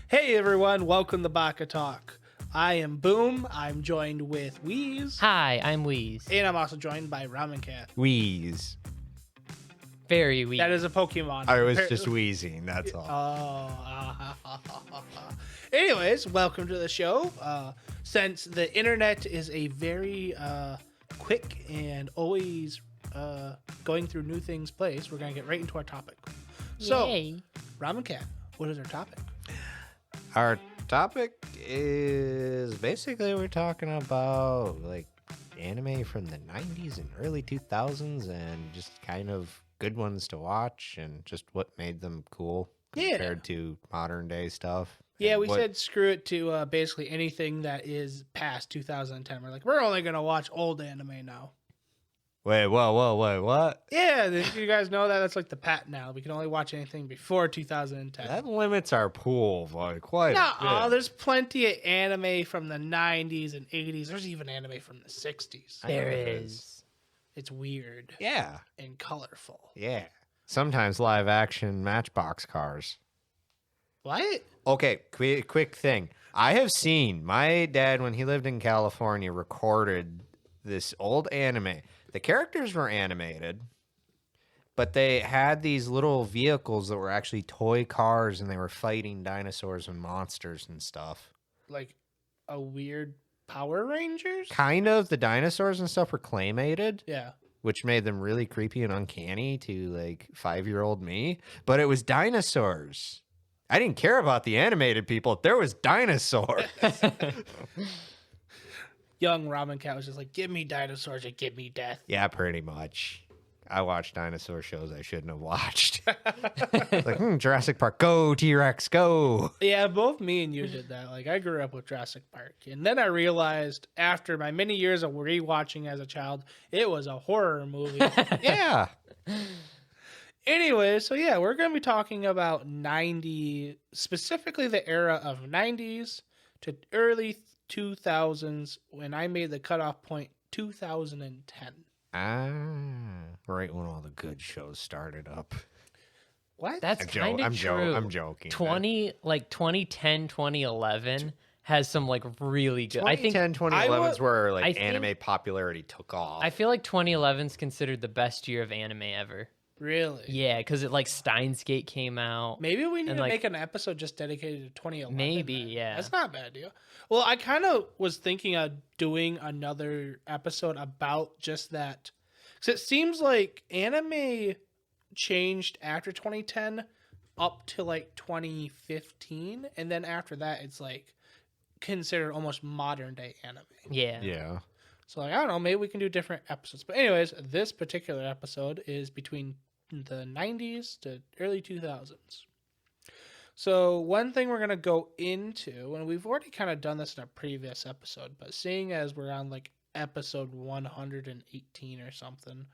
Hey everyone, welcome to Baka-Talk. I am Boom. I'm joined with Wheeze. Hi, I'm Wheeze. And I'm also joined by Ramen Cat. Wheeze. Very Wheeze. That is a Pokemon. I was just wheezing, that's all. Anyways, welcome to the show. Since the internet is a very quick and always going through new things place, we're going to get right into our topic. So, Yay. Ramen Cat, what is our topic? Our topic is basically we're talking about like anime from the 90s and early 2000s and just kind of good ones to watch and just what made them cool compared to modern day stuff. Yeah, and we what- said screw it to basically anything that is past 2010. We're like, we're only going to watch old anime now. Wait, what? Yeah, you guys know that? That's like the pat now. We can only watch anything before 2010. That limits our pool by quite a No, bit. there's plenty of anime from the 90s and 80s. There's even anime from the 60s. There is. It's weird Yeah, and colorful. yeah. Sometimes live action Matchbox cars. What? Okay, quick thing. I have seen my dad, when he lived in California, recorded this old anime. The characters were animated, but they had these little vehicles that were actually toy cars, and they were fighting dinosaurs and monsters and stuff. Like a weird Power Rangers? Kind of. The dinosaurs and stuff were claymated, Yeah. which made them really creepy and uncanny to like 5-year-old me. But it was dinosaurs. I didn't care about the animated people. There was dinosaurs. Young Ramen Cat was just like, give me dinosaurs and give me death. Yeah, pretty much. I watched dinosaur shows I shouldn't have watched. Like, Jurassic Park, go T-Rex, go. Yeah, both me and you did that. Like, I grew up with Jurassic Park. And then I realized after my many years of rewatching as a child, it was a horror movie. Yeah. Anyway, so yeah, we're going to be talking about 90, specifically the era of 90s to early 2000s when I made the cutoff point 2010. Right when all the good shows started up. What? That's kind of true. I'm joking. 2010, 2011 has some like really good. 2010, 2011 is where like I think- anime popularity took off. I feel like 2011 is considered the best year of anime ever. Really? Yeah, because it like Steins Gate came out. Maybe we need And, to like- make an episode just dedicated to 2011. Maybe, then. yeah. That's not a bad deal. Well, I kind of was thinking of doing another episode about just that. Because it seems like anime changed after 2010 up to like 2015. And then after that, it's like considered almost modern day anime. Yeah. yeah. So like, I don't know, maybe we can do different episodes. But anyways, this particular episode is between the 90s to early 2000s. So one thing we're going to go into, and we've already kind of done this in a previous episode, but seeing as we're on like episode 118 or something,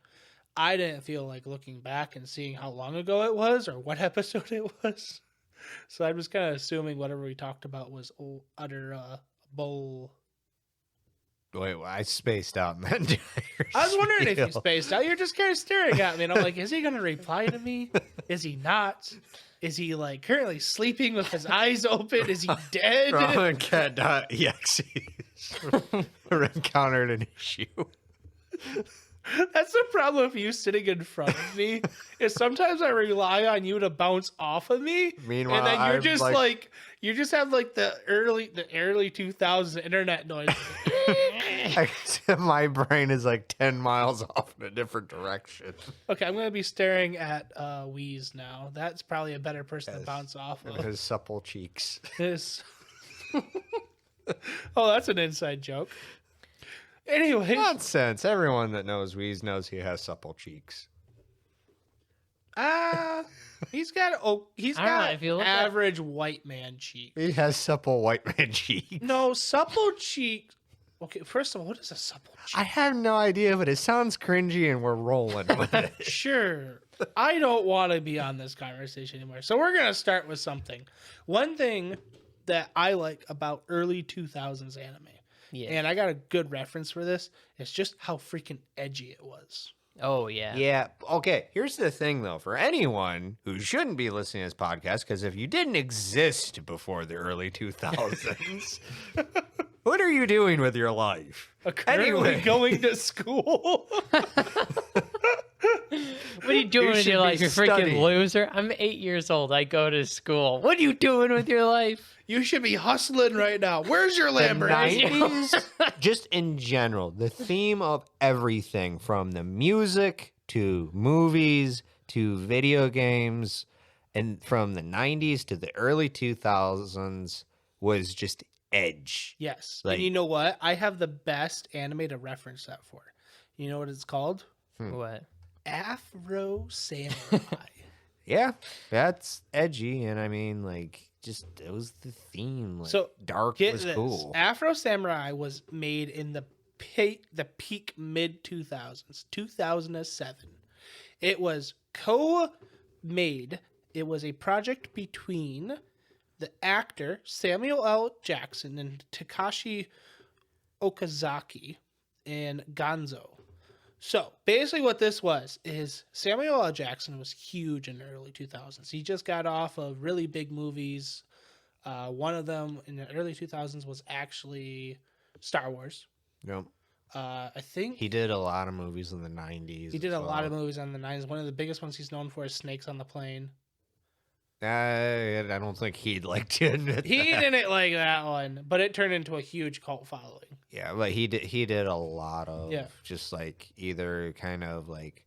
I didn't feel like looking back and seeing how long ago it was or what episode it was. So I'm just kind of assuming whatever we talked about was utter bull. Wait, I spaced out. And then I was wondering if you spaced out. You're just kind of staring at me, and I'm like, is he going to reply to me? Is he not? Is he like currently sleeping with his eyes open? Is he dead? Cat.exe encountered an issue. That's the problem with you sitting in front of me. Is sometimes I rely on you to bounce off of me, Meanwhile, and then you're I'm just like you just have like the early 2000s internet noise. My brain is like 10 miles off in a different direction. Okay, I'm gonna be staring at Wheeze now. That's probably a better person to Yes. bounce off And of. his supple cheeks. His... Oh, that's an inside joke. Anyway, Nonsense. Everyone that knows Wheeze knows he has supple cheeks. he's got I don't know, if you look at- average white man cheek. He has supple white man cheeks. No, supple cheek. Okay, first of all, what is a supple cheek? I have no idea, but it sounds cringy and we're rolling with it. Sure. I don't want to be on this conversation anymore. So we're going to start with something. One thing that I like about early 2000s anime, Yeah. and I got a good reference for this, is just how freaking edgy it was. Oh yeah. Yeah. Okay. Here's the thing, though, for anyone who shouldn't be listening to this podcast, because if you didn't exist before the early 2000s, what are you doing with your life? Currently Anyway. going to school. What are you doing with should your be life, you freaking studying. loser? I'm 8 years old. I go to school. What are you doing with your life? You should be hustling right now. Where's your The Lamborghini? 90s, just in general, the theme of everything from the music to movies to video games, and from the 90s to the early 2000s was just edge. Yes. Like- And you know what? I have the best anime to reference that for. You know what it's called? What? Afro Samurai. Yeah, that's edgy, and I mean, like, just it was the theme. Like, So, dark Get was this. cool. Afro Samurai was made in the peak mid 2000s, 2007. It was co-made. It was a project between the actor Samuel L. Jackson and Takashi Okazaki and Gonzo. So basically what this was is Samuel L. Jackson was huge in the early 2000s. He just got off of really big movies. One of them in the early 2000s was actually Star Wars. Yep. I think He did a lot of movies in the 90s. he did a lot of movies on the 90s. One of the biggest ones he's known for is Snakes on the Plane. I don't think he'd like to admit He that. didn't like that one, but it turned into a huge cult following. Yeah, but he did a lot of Yeah. just like either kind of like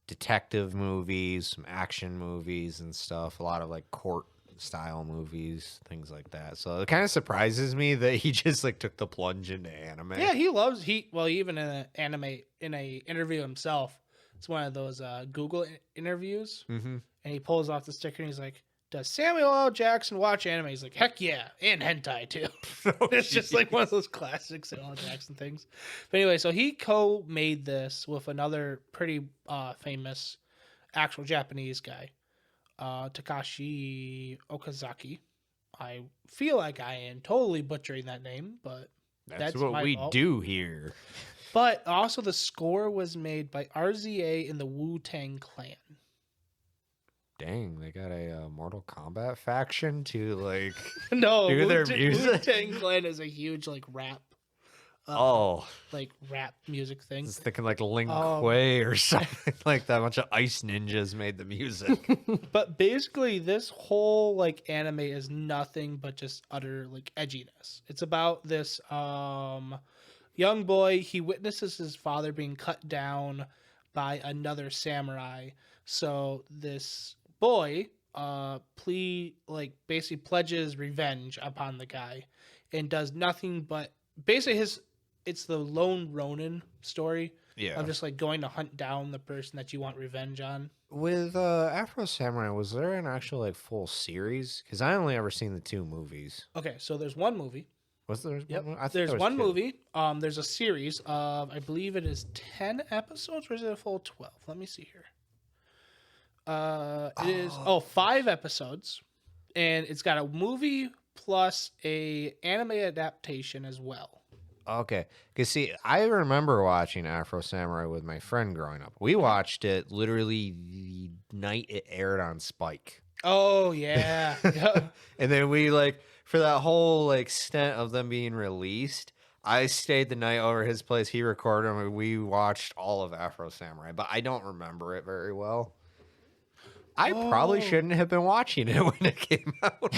detective movies, some action movies and stuff, a lot of like court style movies, things like that. So it kind of surprises me that he just like took the plunge into anime. Yeah, even in an anime in a interview himself. It's one of those Google interviews, Mm-hmm. and he pulls off the sticker and he's like, "Does Samuel L. Jackson watch anime?" He's like, "Heck yeah, and hentai too." It's just like one of those classic Samuel L. Jackson things. But anyway, so he co-made this with another pretty famous actual Japanese guy, Takashi Okazaki. I feel like I am totally butchering that name, but That's That's what my we fault. do here. But also the score was made by RZA and the Wu-Tang Clan. Dang, they got a Mortal Kombat faction to like. No, Do their Wu-Tang, music? Wu-Tang Clan is a huge like rap, rap music I thing. was thinking like Lin Um, Kuei or something like that. A bunch of ice ninjas made the music. But basically, this whole like anime is nothing but just utter like edginess. It's about this young boy. He witnesses his father being cut down by another samurai. So this boy basically pledges revenge upon the guy and does nothing but basically it's the lone Ronin story Yeah. of just like going to hunt down the person that you want revenge on. With Afro Samurai, was there an actual like full series? Because I only ever seen the 2 movies. Okay, so there's one movie. Was there? Yep. One? I thought There's there was one 2. movie. There's a series of, I believe it is 10 episodes, or is it a full 12? Let me see here. It is 5 episodes, and it's got a movie plus a anime adaptation as well. Okay, because see, I remember watching Afro Samurai with my friend growing up. We watched it literally the night it aired on Spike, Oh yeah. Yep. and then we like for that whole like stint of them being released. I stayed the night over at his place. He recorded them, and we watched all of Afro Samurai. But I don't remember it very well. I probably Oh. shouldn't have been watching it when it came out.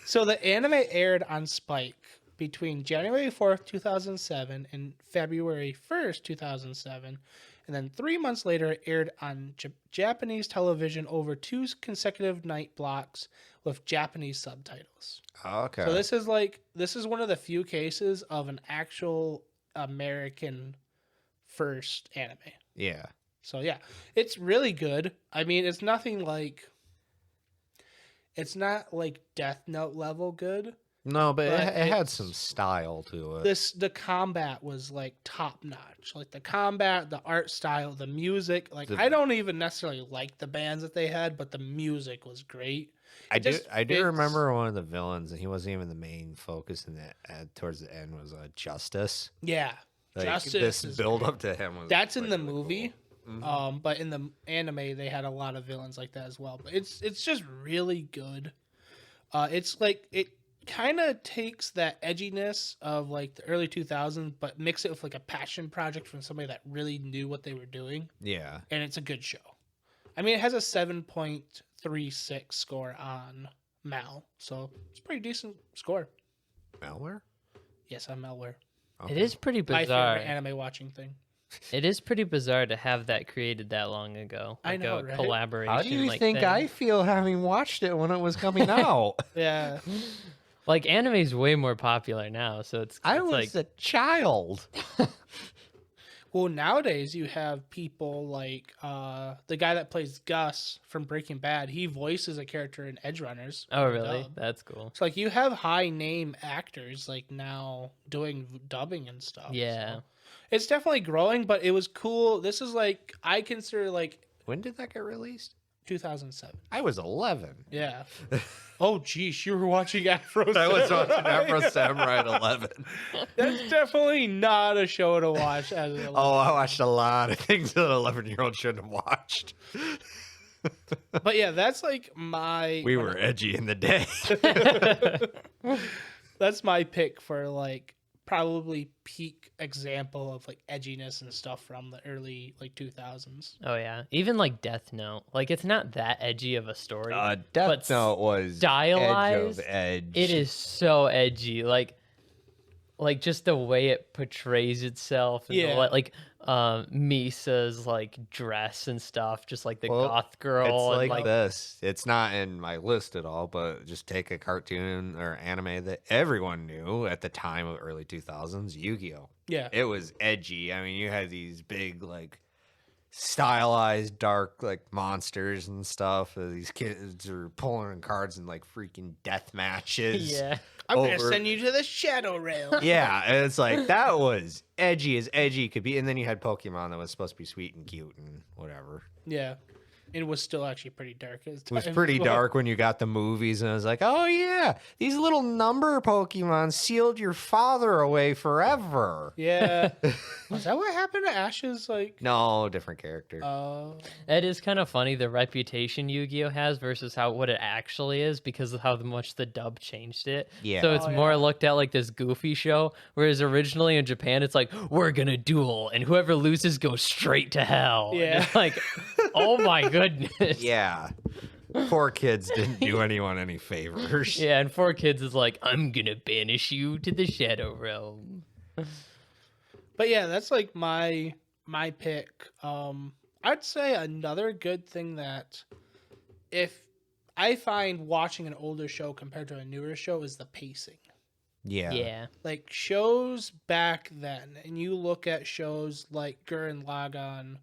So the anime aired on Spike between January 4th, 2007 and February 1st, 2007. And then 3 months later, it aired on Japanese television over 2 consecutive night blocks with Japanese subtitles. Okay. So this is one of the few cases of an actual American first anime. Yeah. So yeah, it's really good. I mean, it's not like Death Note level good. No, but But it had it's- some style to it. The combat was like top notch. Like the combat, the art style, the music. Like I don't even necessarily like the bands that they had, but the music was great. I It just do fits- remember one of the villains, and he wasn't even the main focus in that. Towards the end was Justice. Yeah, Like, Justice this is build great. up to him was That's in the really movie. cool. But in the anime, they had a lot of villains like that as well. But it's just really good. It's like it kind of takes that edginess of like the early 2000s, but mix it with like a passion project from somebody that really knew what they were doing, Yeah. and it's a good show. I mean, it has a 7.36 score on Mal, so it's a pretty decent score. Malware? Yes, on Malware. It is pretty My bizarre. favorite anime watching thing. It is pretty bizarre to have that created that long ago. I know, a right? collaboration. How do you like think thing. I feel having watched it when it was coming out? Yeah. Like anime's way more popular now, so it's I it's was like a child. Well, nowadays you have people like the guy that plays Gus from Breaking Bad. He voices a character in Edge Runners. oh really? Dub. That's cool. So like you have high name actors like now doing dubbing and stuff. Yeah. So it's definitely growing, but it was cool. This is like I consider like When did that get released? 2007. I was 11. Yeah. Oh geez, you were watching Afro. I was watching Samurai. Afro Samurai at 11. That's definitely not a show to watch as an 11. Oh, I watched a lot of things that an 11-year-old shouldn't have watched. But yeah, that's like my. We were edgy in the day. That's my pick for like probably peak example of like edginess and stuff from the early like 2000s. Oh yeah. Even like Death Note. Like it's not that edgy of a story. Death But Note was stylized, edge of edge. It is so edgy. Like just the way it portrays itself. And Yeah. like Misa's like dress and stuff, just like the Well, goth girl. It's and, like this. It's not in my list at all, but just take a cartoon or anime that everyone knew at the time of early 2000s, Yu-Gi-Oh! Yeah. It was edgy. I mean, you had these big, like, stylized, dark, like, monsters and stuff. These kids are pulling cards in, like, freaking death matches. yeah. I'm over- gonna send you to the Shadow Realm. Yeah, and it's like, that was edgy as edgy could be. And then you had Pokemon that was supposed to be sweet and cute and whatever. Yeah. It was still actually pretty dark. It was pretty dark when you got the movies, and I was like, oh, yeah, these little number Pokemon sealed your father away forever. Yeah. Was that what happened to Ash's like? No, different character. It is kind of funny the reputation Yu-Gi-Oh has versus what it actually is because of how much the dub changed it. Yeah. So it's Oh, more yeah. looked at like this goofy show, whereas originally in Japan it's like we're gonna duel and whoever loses goes straight to hell. And Yeah. it's like, oh my goodness. Yeah. Poor kids didn't do anyone any favors. Yeah, and 4Kids is like, I'm gonna banish you to the Shadow Realm. But yeah, that's like my pick. I'd say another good thing that if I find watching an older show compared to a newer show is the pacing. Yeah. Yeah. Like shows back then, and you look at shows like Gurren Lagann.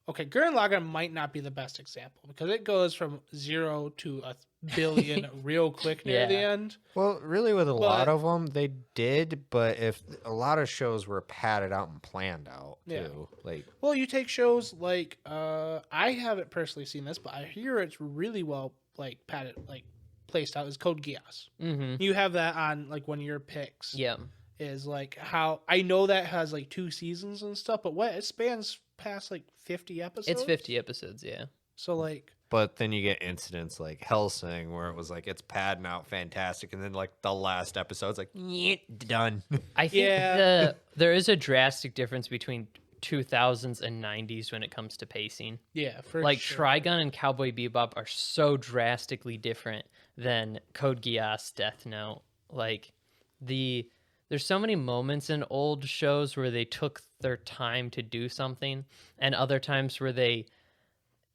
Okay, Gurren Lagann might not be the best example because it goes from 0 to 1 billion real quick near the Yeah. end. Well, really, with a lot But- of them, they did, but if a lot of shows were padded out and planned out, too. Yeah. Like, Well, you take shows like I haven't personally seen this, but I hear it's really well like padded, like placed out. Is Code Geass. Mm-hmm. You have that on like one of your picks. Yeah. Is like how I know that has like 2 seasons and stuff, but what it spans past like 50 episodes. It's 50 episodes, yeah. So like but then you get incidents like Hellsing where it was like, it's padding out fantastic, and then like the last episode's like, done. I think Yeah. there is a drastic difference between 2000s and 90s when it comes to pacing. yeah, for Like sure. Trigun and Cowboy Bebop are so drastically different than Code Geass, Death Note. Like there's so many moments in old shows where they took their time to do something, and other times where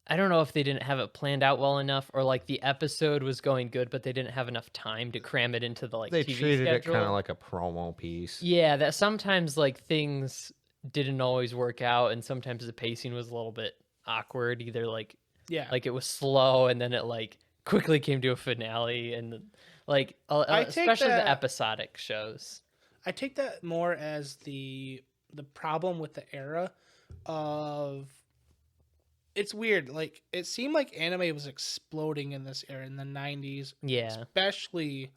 I don't know if they didn't have it planned out well enough, or like the episode was going good, but they didn't have enough time to cram it into the like They TV treated it schedule. kind of like a promo piece. Yeah, that sometimes like things didn't always work out, and sometimes the pacing was a little bit awkward. Either like Yeah. it was slow, and then it like quickly came to a finale, and like I take especially that- the episodic shows. I take that more as the problem with the era of it's weird. Like it seemed like anime was exploding in this era in the 90s, Yeah, especially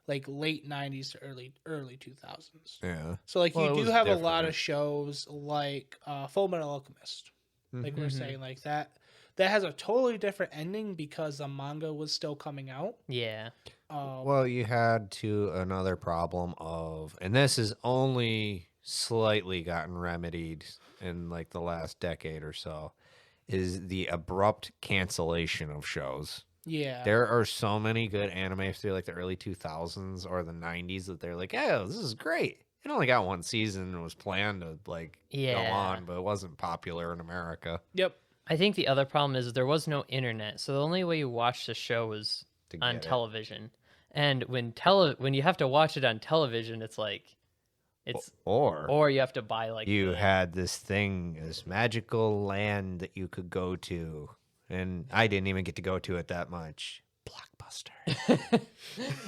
like late 90s to early 2000s. Yeah. So like Well, it you do was have a lot different. of shows like Full Metal Alchemist. Like we're Mhm. saying, like that has a totally different ending because the manga was still coming out. Yeah. Well, you had another problem of, and this has only slightly gotten remedied in like the last decade or so, is the abrupt cancellation of shows. Yeah. There are so many good anime through like the early 2000s or the 90s that they're like, oh, this is great. It only got one season and was planned to like go Yeah. on, but it wasn't popular in America. Yep. I think the other problem is there was no internet, so the only way you watched the show was To on get it. television. And when you have to watch it on television, it's like or you have to buy like You had this thing, this magical land that you could go to, and I didn't even get to go to it that much. Blockbuster.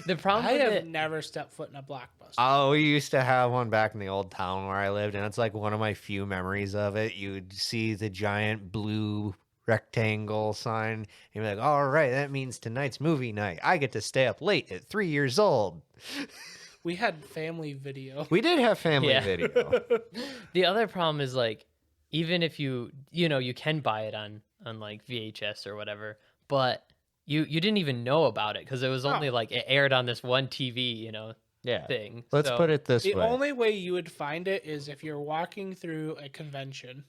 the problem I with have it, never stepped foot in a Blockbuster. Oh, we used to have one back in the old town where I lived, and it's like one of my few memories of it. You'd see the giant blue rectangle sign, and you're like, all right, that means tonight's movie night. I get to stay up late at 3 years old. We had Family Video. We did have family Yeah. video. the other problem is like even if you can buy it on like VHS or whatever, but you didn't even know about it because it was only like it aired on this one TV, Yeah. thing. Let's So- put it this The way. only way you would find it is if you're walking through a convention,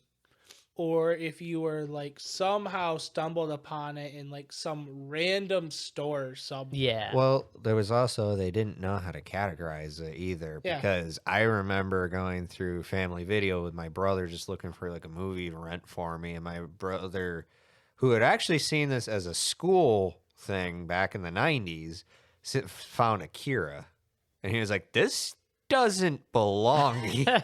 or if you were like somehow stumbled upon it in like some random store somewhere. Yeah. Well, there was also, they didn't know how to categorize it either, Yeah. because I remember going through family video with my brother just looking for like a movie to rent for me, and my brother, who had actually seen this as a school thing back in the 90s, found Akira, and he was like, this doesn't belong here.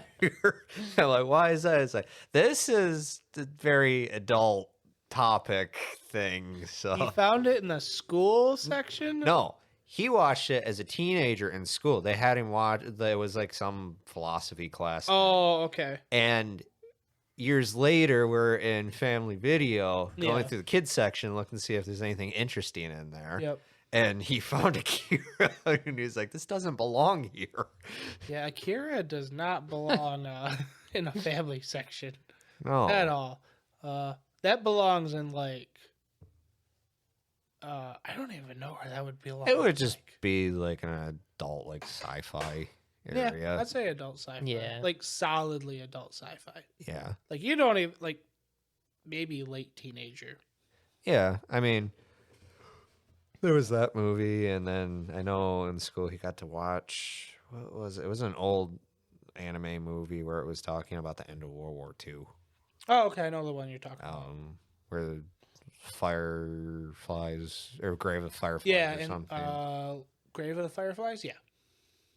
I'm like, why is that? It's like, this is the very adult topic thing, so He found it in the school section. no, he watched it as a teenager in school. They had him watch. There was like some philosophy class. Oh, okay. And years later, we're in family video going Yeah. through the kids section, looking to see if there's anything interesting in there. Yep. And he found Akira, and he was like, "This doesn't belong here." Yeah, Akira does not belong in a family section No, at all. That belongs in like I don't even know where that would belong. it would just like. be like an adult, like sci-fi area. Yeah, I'd say adult sci-fi. Yeah. Like solidly adult sci-fi. Yeah. Like you don't even like maybe late teenager. Yeah, I mean, there was that movie, and then I know in school he got to watch, what was it? It was an old anime movie where it was talking about the end of World War II, Oh, okay, I know the one you're talking about. where the fireflies, or Grave of Fireflies Yeah, or and something. Grave of the Fireflies. Yeah,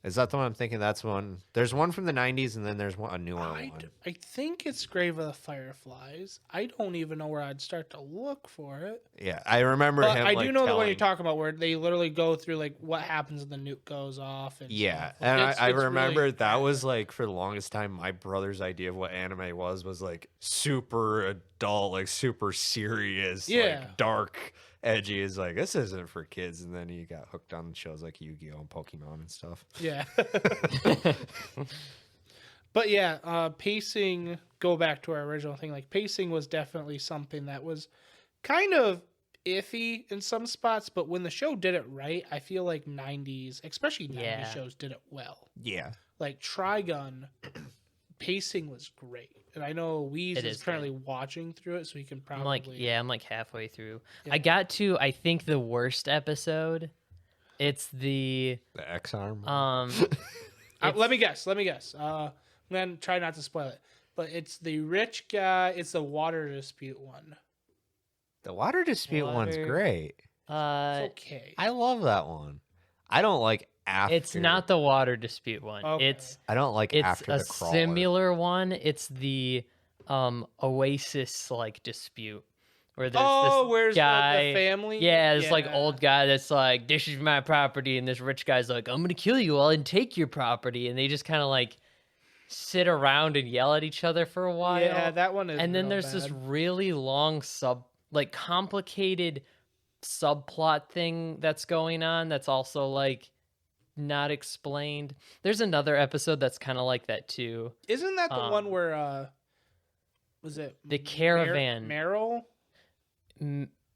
Is that the one I'm thinking? That's one. There's one from the 90s, and then there's a newer I one. think it's Grave of the Fireflies. I don't even know where I'd start to look for it. Yeah, I remember But him. I like, do know the one you're telling- talking about, where they literally go through like what happens when the nuke goes off. And Yeah, stuff. Like, and it's I really remember that bad. was like, for the longest time, my brother's idea of what anime was like super adult, like super serious, Yeah. like dark, edgy. Is like, this isn't for kids. And then he got hooked on shows like Yu-Gi-Oh and Pokemon and stuff. Yeah. But yeah, pacing, go back to our original thing, like pacing was definitely something that was kind of iffy in some spots, but when the show did it right, I feel like 90s, especially 90s Yeah. shows did it well. Yeah, Like Trigun, pacing was great. And I know Weez It is is currently watching through it, so he can probably... I'm like halfway through. Yeah. I got to I think the worst episode. It's the the X-Arm. Let me guess. I'm going to try not to spoil it. But it's the rich guy, it's the water dispute one. the water dispute one's Water- great. It's okay. I love that one. I don't like after. it's not the water dispute one. Okay. I don't like It's after a the crawler. similar one. It's the Oasis like dispute where there's Oh, this where's guy. the family? Yeah, this like Yeah. old guy that's like, this is my property, and this rich guy's like, I'm gonna kill you all and take your property, and they just kind of like sit around and yell at each other for a while. Yeah, that one is. And then real there's this bad. really long complicated subplot thing that's going on that's also like not explained. There's another episode that's kind of like that too. Isn't that the one where Was it The caravan. Meryl?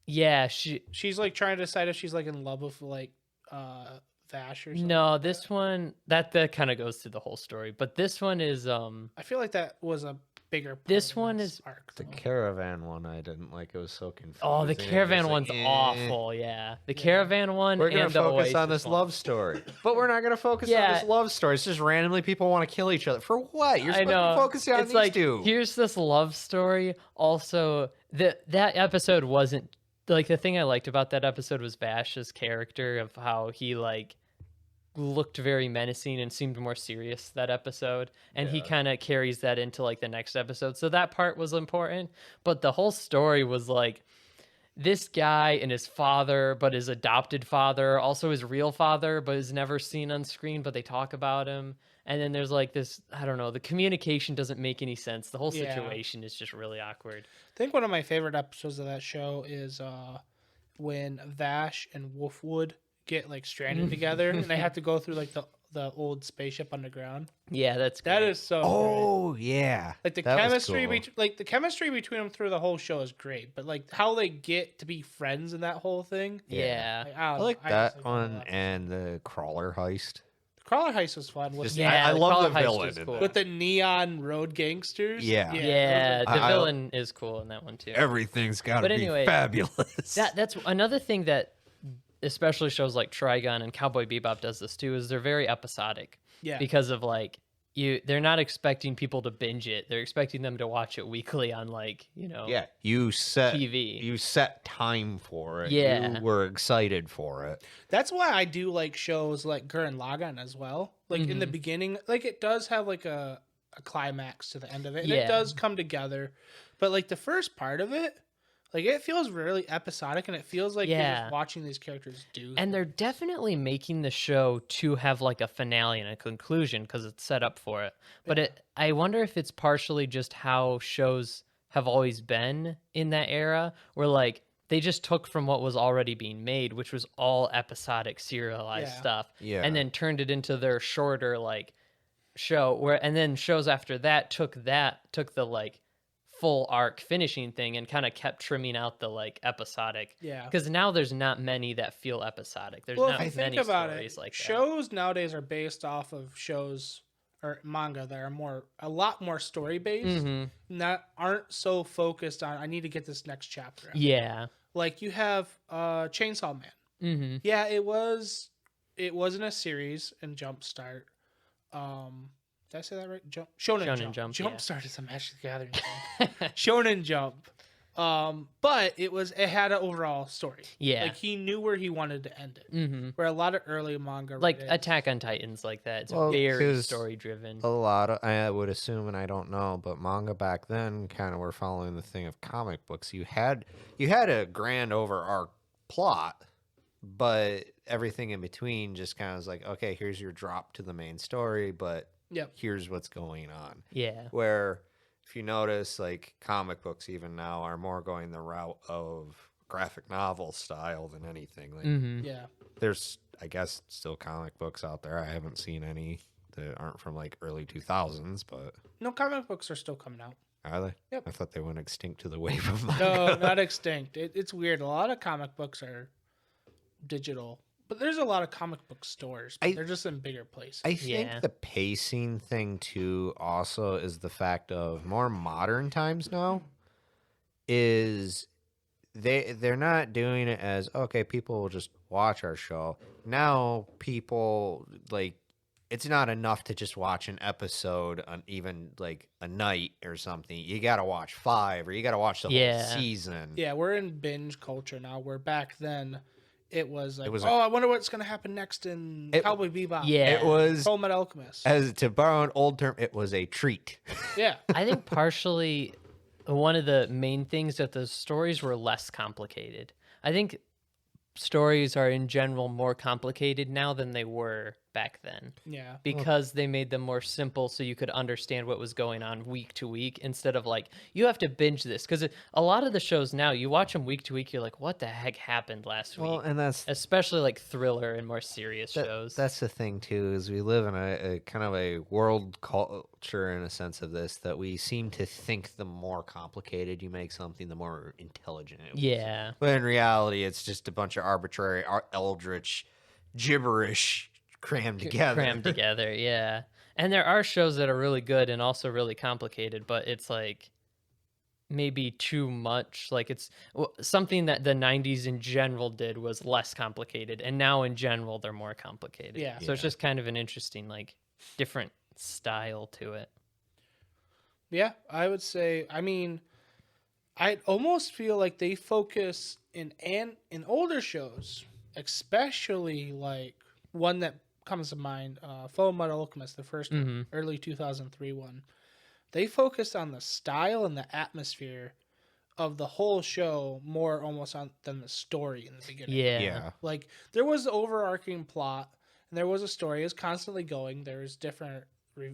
Yeah, She's like trying to decide if she's like in love with like Vash or something. no, this one that kind of goes through the whole story, but this one is I feel like that was a bigger part This of one that is- arc, The though. caravan one I didn't like. It was so confusing. oh, the It was caravan like, one's awful. Yeah, the caravan one. We're gonna and the focus on Oasis this one. love story, but we're not gonna focus on Yeah. this love story. It's just randomly people want to kill each other for what? You're I supposed to know. be focusing on It's these like two. here's this love story. Also, that episode wasn't like the thing I liked about that episode was Vash's character of how he like looked very menacing and seemed more serious that episode, and he kind of carries that into like the next episode. So that part was important, but the whole story was like this guy and his father, but his adopted father, also his real father, but is never seen on screen, but they talk about him. And then there's like this, I don't know, the communication doesn't make any sense. The whole Yeah. situation is just really awkward. I think one of my favorite episodes of that show is when Vash and Wolfwood get like stranded together and they have to go through like the old spaceship underground. Yeah, that's That great. is so Oh yeah, like the That was chemistry cool. the chemistry between them through the whole show is great, but like how they get to be friends in that whole thing. Yeah. Like, I don't like know, that just one that. and the crawler heist. The Crawler Heist was fun with, Just- Yeah, I the love Crawler the Heist villain was in cool. that. with the neon road gangsters. Yeah. Yeah, those are- the villain is cool in that one too. Everything's got to But be anyway, fabulous. That's another thing that especially shows like Trigun and Cowboy Bebop does this too, is they're very episodic. Yeah. Because of like they're not expecting people to binge it. They're expecting them to watch it weekly on like, yeah, you set TV. You set time for it. Yeah. You were excited for it. That's why I do like shows like Gurren Lagann as well. Like in the beginning, like it does have like a climax to the end of it, and Yeah. it does come together. But like the first part of it, like it feels really episodic, and it feels like you're Yeah. just watching these characters do. And they're definitely making the show to have like a finale and a conclusion because it's set up for it. But I wonder if it's partially just how shows have always been in that era, where like they just took from what was already being made, which was all episodic serialized Yeah. stuff, Yeah. and then turned it into their shorter like show. Where and then shows after that took the like full arc finishing thing and kind of kept trimming out the like episodic. Yeah. Because now there's not many that feel episodic. There's Well, not if you many think about stories it, like that. shows nowadays are based off of shows or manga that are a lot more story based, Mhm. and that aren't so focused on I need to get this next chapter out. Yeah. Like you have Chainsaw Man. Mm-hmm. Yeah, it wasn't a series in Jumpstart. Did I say that right? Shonen Jump. Yeah. Jumpstart is a Magic the Gathering thing. Shonen Jump. But it had an overall story. Yeah. Like he knew where he wanted to end it. Mm-hmm. Where a lot of early manga Like writers- Attack on Titans, like that. It's Well, very 'cause story driven. A lot of, I would assume, and I don't know, but manga back then kind of were following the thing of comic books. You had a grand overarch plot, but everything in between just kind of was like, okay, here's your drop to the main story, but Yep. here's what's going on. Yeah. Where if you notice, like comic books even now are more going the route of graphic novel style than anything. Like Mm-hmm. Yeah. there's, I guess, still comic books out there. I haven't seen any that aren't from like early 2000s, but No, comic books are still coming out. are they? Yep. I thought they went extinct to the wave of No, manga. not extinct. It's weird. A lot of comic books are digital, but there's a lot of comic book stores. But they're just in bigger places. I think Yeah. the pacing thing too also is the fact of more modern times now is they're not doing it as okay, people will just watch our show. Now people like it's not enough to just watch an episode on even like a night or something. You got to watch 5 or you got to watch the Yeah. whole season. Yeah, we're in binge culture now. Where back then, it was like, was oh, I wonder what's gonna happen next in Cowboy Bebop. Yeah. It was, Full Metal Alchemist. as to borrow an old term, it was a treat. Yeah, I think partially one of the main things that the stories were less complicated. I think stories are in general more complicated now than they were back then. Yeah. Because they made them more simple so you could understand what was going on week to week instead of like you have to binge this, because a lot of the shows now you watch them week to week, you're like, what the heck happened last Well, week? and that's Especially like thriller and more serious shows. that's the thing too, is we live in a kind of a world culture in a sense of this, that we seem to think the more complicated you make something, the more intelligent it is. Yeah. But in reality, it's just a bunch of arbitrary, eldritch gibberish crammed together. Crammed together, yeah. And there are shows that are really good and also really complicated, but it's like maybe too much. Like it's something that the 90s in general did was less complicated, and now in general they're more complicated. Yeah. So it's just kind of an interesting, like, different style to it. Yeah, I would say. I mean, I almost feel like they focus in older shows, especially like one that comes to mind, Full Metal Alchemist, the first one, early 2003 one. They focused on the style and the atmosphere of the whole show more almost than the story in the beginning. Yeah. Like there was the overarching plot and there was a story. It was constantly going. There was different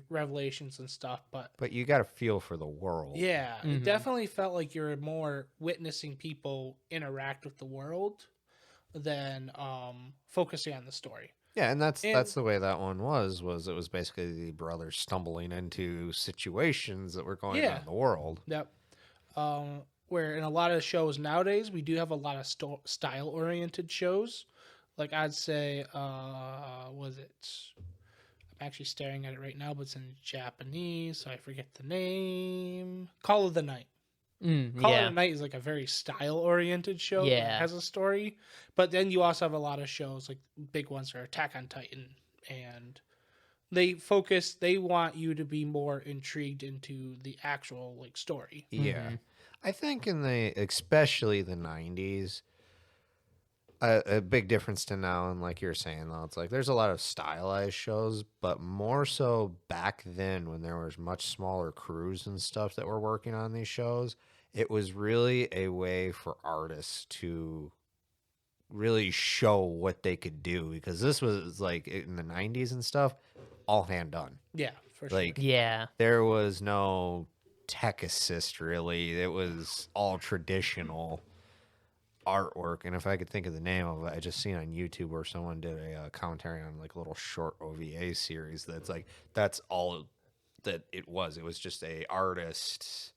revelations and stuff, But you got to feel for the world. yeah, it definitely felt like you're more witnessing people interact with the world than focusing on the story. Yeah, and that's the way that one was it was basically the brothers stumbling into situations that were going on in the world. Yep. Where in a lot of shows nowadays, we do have a lot of style-oriented shows. Like I'd say, was it? I'm actually staring at it right now, but it's in Japanese, so I forget the name. Call of the Night. Call of the Night is like a very style-oriented show. Yeah. That has a story. But then you also have a lot of shows, like big ones are Attack on Titan. And they want you to be more intrigued into the actual like story. Yeah. I think especially the 90s, a big difference to now, and like you're saying, though, it's like there's a lot of stylized shows, but more so back then when there was much smaller crews and stuff that were working on these shows, it was really a way for artists to really show what they could do, because this was like in the 90s and stuff, all hand done. Yeah, for Like, sure. Yeah. there was no tech assist really. It was all traditional artwork. And if I could think of the name of it, I just seen on YouTube where someone did a commentary on like a little short OVA series that's like, that's all that it was. It was just a artist,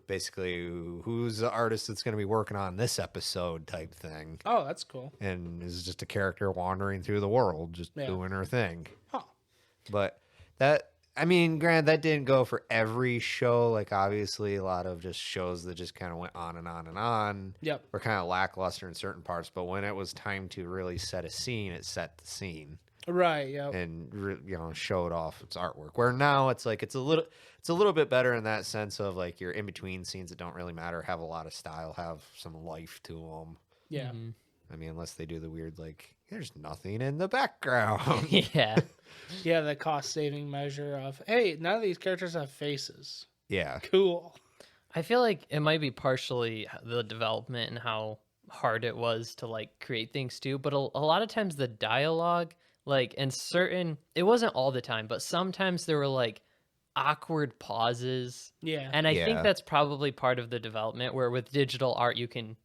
basically, who's the artist that's going to be working on this episode type thing. Oh, that's cool. And is just a character wandering through the world, just doing her thing. Huh. But that, I mean, granted, that didn't go for every show. Like, obviously, a lot of just shows that just kind of went on and on and on. Yep. Were kind of lackluster in certain parts. But when it was time to really set a scene, it set the scene. Right. Yep. And showed off its artwork. Where now it's like it's a little bit better in that sense of like your in between scenes that don't really matter, have a lot of style, have some life to them. Yeah. I mean, unless they do the weird like there's nothing in the background. Yeah. Yeah, the cost saving measure of, hey, none of these characters have faces. Yeah. Cool. I feel like it might be partially the development and how hard it was to like create things too, but a lot of times the dialogue, like in certain, it wasn't all the time, but sometimes there were like awkward pauses. Yeah. And I think Yeah. that's probably part of the development, where with digital art you can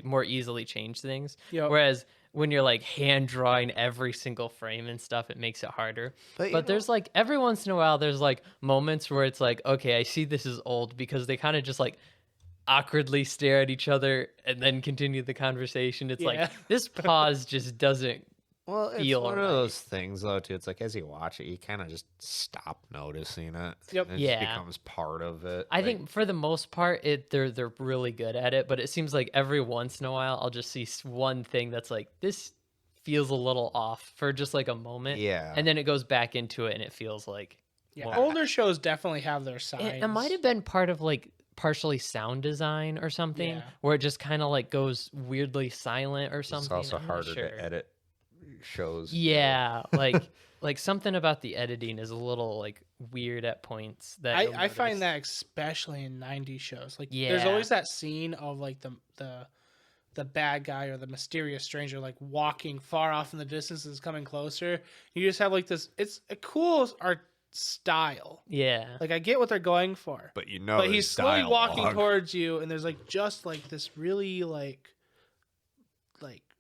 more easily change things. Yep. Whereas when you're like hand drawing every single frame and stuff, it makes it harder. But there's like every once in a while there's like moments where it's like, okay, I see this is old, because they kind of just like awkwardly stare at each other and then continue the conversation. It's Yeah. like this pause just doesn't Well, it's feel one of right. those things, though, too. It's like as you watch it, you kind of just stop noticing it. Yep. It Yeah. just becomes part of it. I think for the most part, they're really good at it, but it seems like every once in a while I'll just see one thing that's like, this feels a little off for just like a moment. Yeah. And then it goes back into it and it feels like Yeah. more- Older shows definitely have their sides. It might have been part of like partially sound design or something, Yeah. where it just kind of like goes weirdly silent or it's something. also I'm not harder sure. to edit shows. Yeah, like something about the editing is a little like weird at points. That you'll I find notice. that especially in 90s shows. Like, Yeah. there's always that scene of like the the bad guy or the mysterious stranger like walking far off in the distance is coming closer. You just have like this. It's a cool art style. Yeah. Like I get what they're going for, But you know, but he's there's slowly walking dialogue. towards you, and there's like just like this really like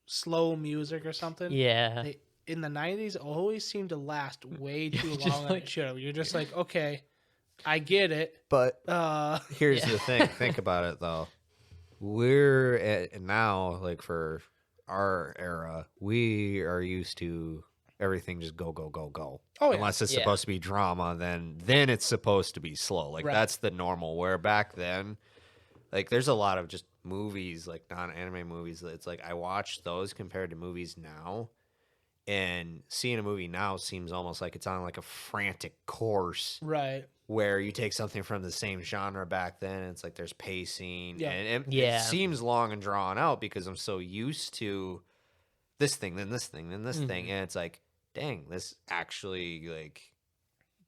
slow music or something. Yeah. They, in the 90s, always seemed to last way too Just long than like- it should have. You're just like, okay, I get it. But here's Yeah. the thing. Think about it though. We're at now, like for our era, we are used to everything just go go go go. Oh, yeah. Unless it's Yeah. supposed to be drama, then it's supposed to be slow. Like Right. that's the normal. Where back then, like there's a lot of just movies, like non-anime movies. That it's like I watch those compared to movies now, and seeing a movie now seems almost like it's on like a frantic course right. where you take something from the same genre back then, and it's like there's pacing, Yeah. and it Yeah. seems long and drawn out because I'm so used to this thing, then this thing, then this thing, and it's like, dang, this actually like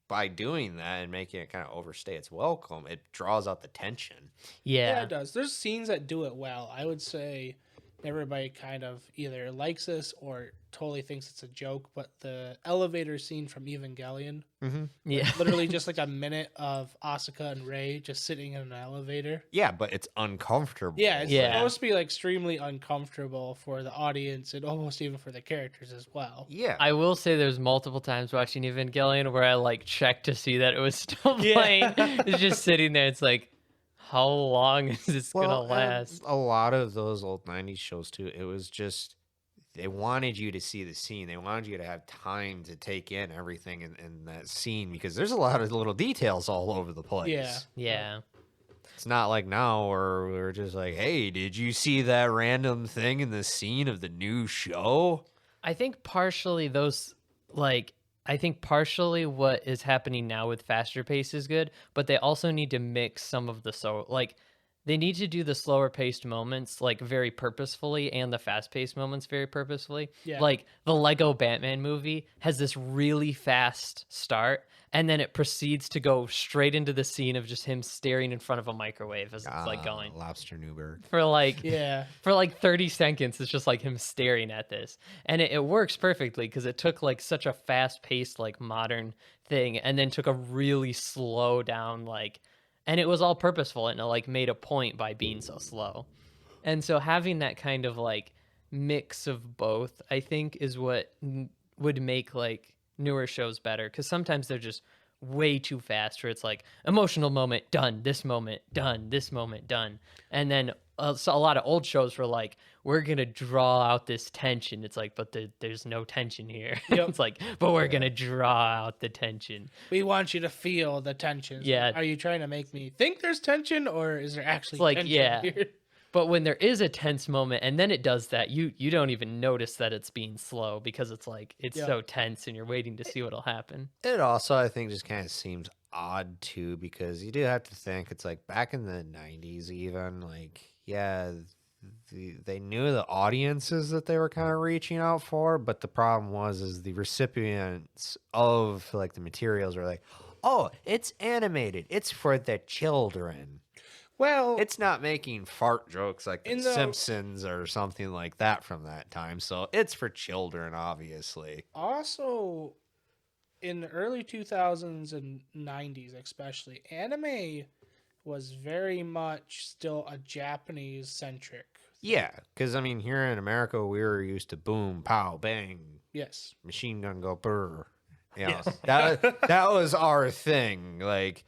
by doing that and making it kind of overstay its welcome, it draws out the tension. Yeah, Yeah. it does. There's scenes that do it well. I would say everybody kind of either likes this or totally thinks it's a joke, but the elevator scene from Evangelion, Yeah. literally just like a minute of Asuka and Rei just sitting in an elevator. Yeah, but it's uncomfortable. Yeah, it's Yeah. supposed to be like extremely uncomfortable for the audience and almost even for the characters as well. Yeah. I will say there's multiple times watching Evangelion where I like checked to see that it was still Yeah. playing. It's just sitting there. It's like, how long is this gonna and last? a lot of those old 90s shows too, it was just they wanted you to see the scene. They wanted you to have time to take in everything in that scene because there's a lot of little details all over the place. Yeah. Yeah. It's not like now where we're just like, hey, did you see that random thing in the scene of the new show? I think partially partially what is happening now with faster pace is good, but they also need to mix some of the they need to do the slower paced moments like very purposefully and the fast paced moments very purposefully. Yeah. Like the Lego Batman movie has this really fast start and then it proceeds to go straight into the scene of just him staring in front of a microwave as it's like going Lobster Newberg. for like Yeah. for like 30 seconds. It's just like him staring at this, and it works perfectly because it took like such a fast-paced like modern thing and then took a really slow down and it was all purposeful and it like made a point by being so slow. And so having that kind of like mix of both, I think, is what would make like newer shows better, because sometimes they're just way too fast where it's like emotional moment done, this moment done, this moment done. And then so a lot of old shows were like, we're gonna draw out this tension. It's like, but there's no tension here. Yep. It's like, but we're gonna draw out the tension. We want you to feel the tension. Yeah. Are you trying to make me think there's tension or is there actually It's like, tension yeah. here? But when there is a tense moment and then it does that, you don't even notice that it's being slow because it's like it's Yeah. so tense and you're waiting to see what'll happen. It also, I think, just kind of seems odd too, because you do have to think it's like back in the 90s, even like, yeah, they knew the audiences that they were kind of reaching out for, but the problem is the recipients of like the materials were like, oh, it's animated, it's for the children. Well, It's not making fart jokes like In The the- Simpsons or something like that from that time, so it's for children, obviously. also in the early 2000s and 90s especially, anime was very much still a Japanese centric. Yeah, because I mean, here in America, we were used to boom, pow, bang, Yes. machine gun go brr. You know, Yes. that was our thing. Like,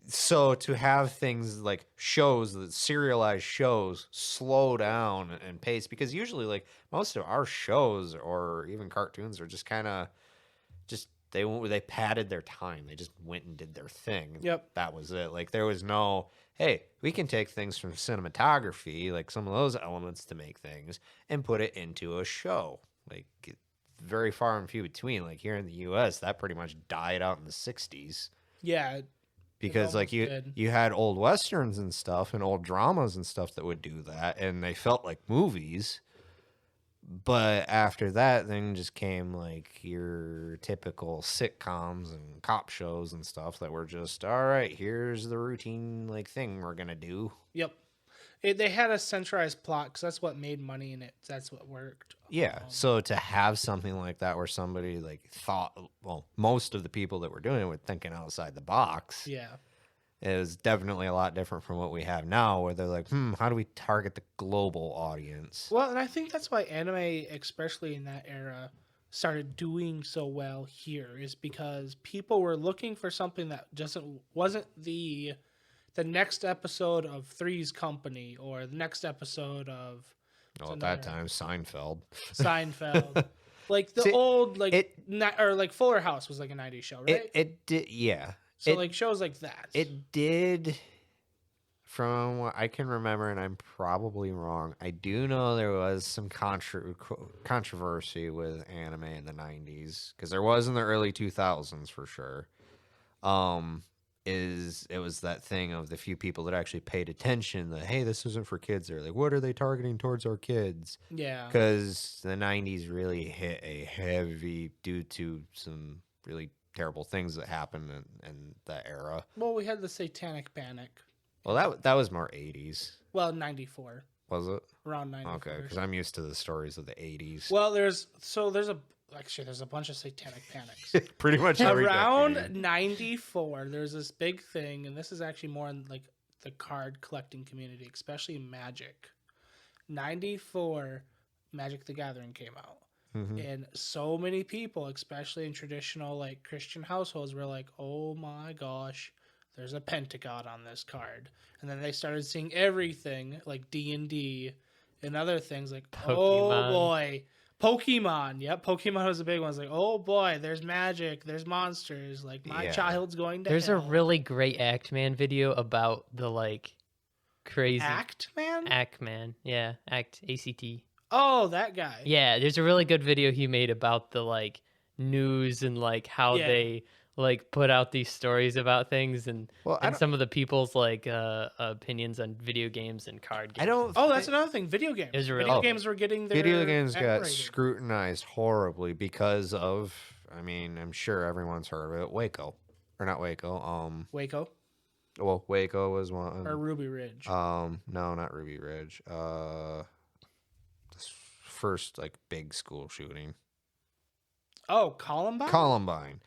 so to have things like shows, the serialized shows, slow down and pace, because usually, like most of our shows or even cartoons are just kind of just they padded their time. They just went and did their thing. Yep. That was it. Like there was no, hey, we can take things from cinematography, like some of those elements to make things, and put it into a show. Like very far and few between. Like here in the U.S., that pretty much died out in the '60s Yeah. because like almost did. you had old westerns and stuff and old dramas and stuff that would do that, and they felt like movies. But after that, then just came like your typical sitcoms and cop shows and stuff that were just, all right, here's the routine like thing we're gonna do. Yep. They had a centralized plot because that's what made money in it. That's what worked. Yeah. So to have something like that where somebody like thought, well, most of the people that were doing it were thinking outside the box. Yeah. Is definitely a lot different from what we have now, where they're like, how do we target the global audience? Well, and I think that's why anime, especially in that era, started doing so well here, is because people were looking for something that wasn't the next episode of Three's Company or the next episode of Well, at that time, Seinfeld. Seinfeld. Like the See, old it- or like Fuller House was like a 90s show, right? It did, yeah. So it- like shows like that. It did, from what I can remember, and I'm probably wrong. I do know there was some controversy with anime in the 90s, because there was in the early 2000s for sure. It was that thing of the few people that actually paid attention that, hey, this isn't for kids. They're like, what are they targeting towards our kids? Yeah. Because the 90s really hit a heavy due to some really terrible things that happened in that era. Well, we had the Satanic Panic. Well, that was more 80s. Well, 94. Was it? Around 94. Okay, because I'm used to the stories of the 80s. Well, there's a bunch of Satanic Panics. Pretty much every Around decade. 94, there's this big thing, and this is actually more in like the card collecting community, especially Magic. 94, Magic the Gathering came out. Mhm. And so many people, especially in traditional like Christian households, were like, "Oh my gosh, there's a pentagon on this card." And then they started seeing everything like D&D and other things like, "Oh Pokemon. boy, Pokemon." Yep, Pokemon was a big one. It's like, "Oh boy, there's magic, there's monsters. Like my Yeah. child's going to There's a hell." really great Act Man video about the like crazy Act Man. Act Man. Yeah, Act ACT. Oh, that guy. Yeah, there's a really good video he made about the like news and like how Yeah. they like put out these stories about things and Well, I and don't- some of the people's like opinions on video games and card games. I don't. Oh, that's another thing. Video games. Is it really? Video Oh. games were getting their Video games got X-rated. scrutinized horribly because of. I mean, I'm sure everyone's heard of it. Waco, or not Waco. Waco Well, Waco was one. or Ruby Ridge. No, not Ruby Ridge. This first like big school shooting. Oh, Columbine. Columbine.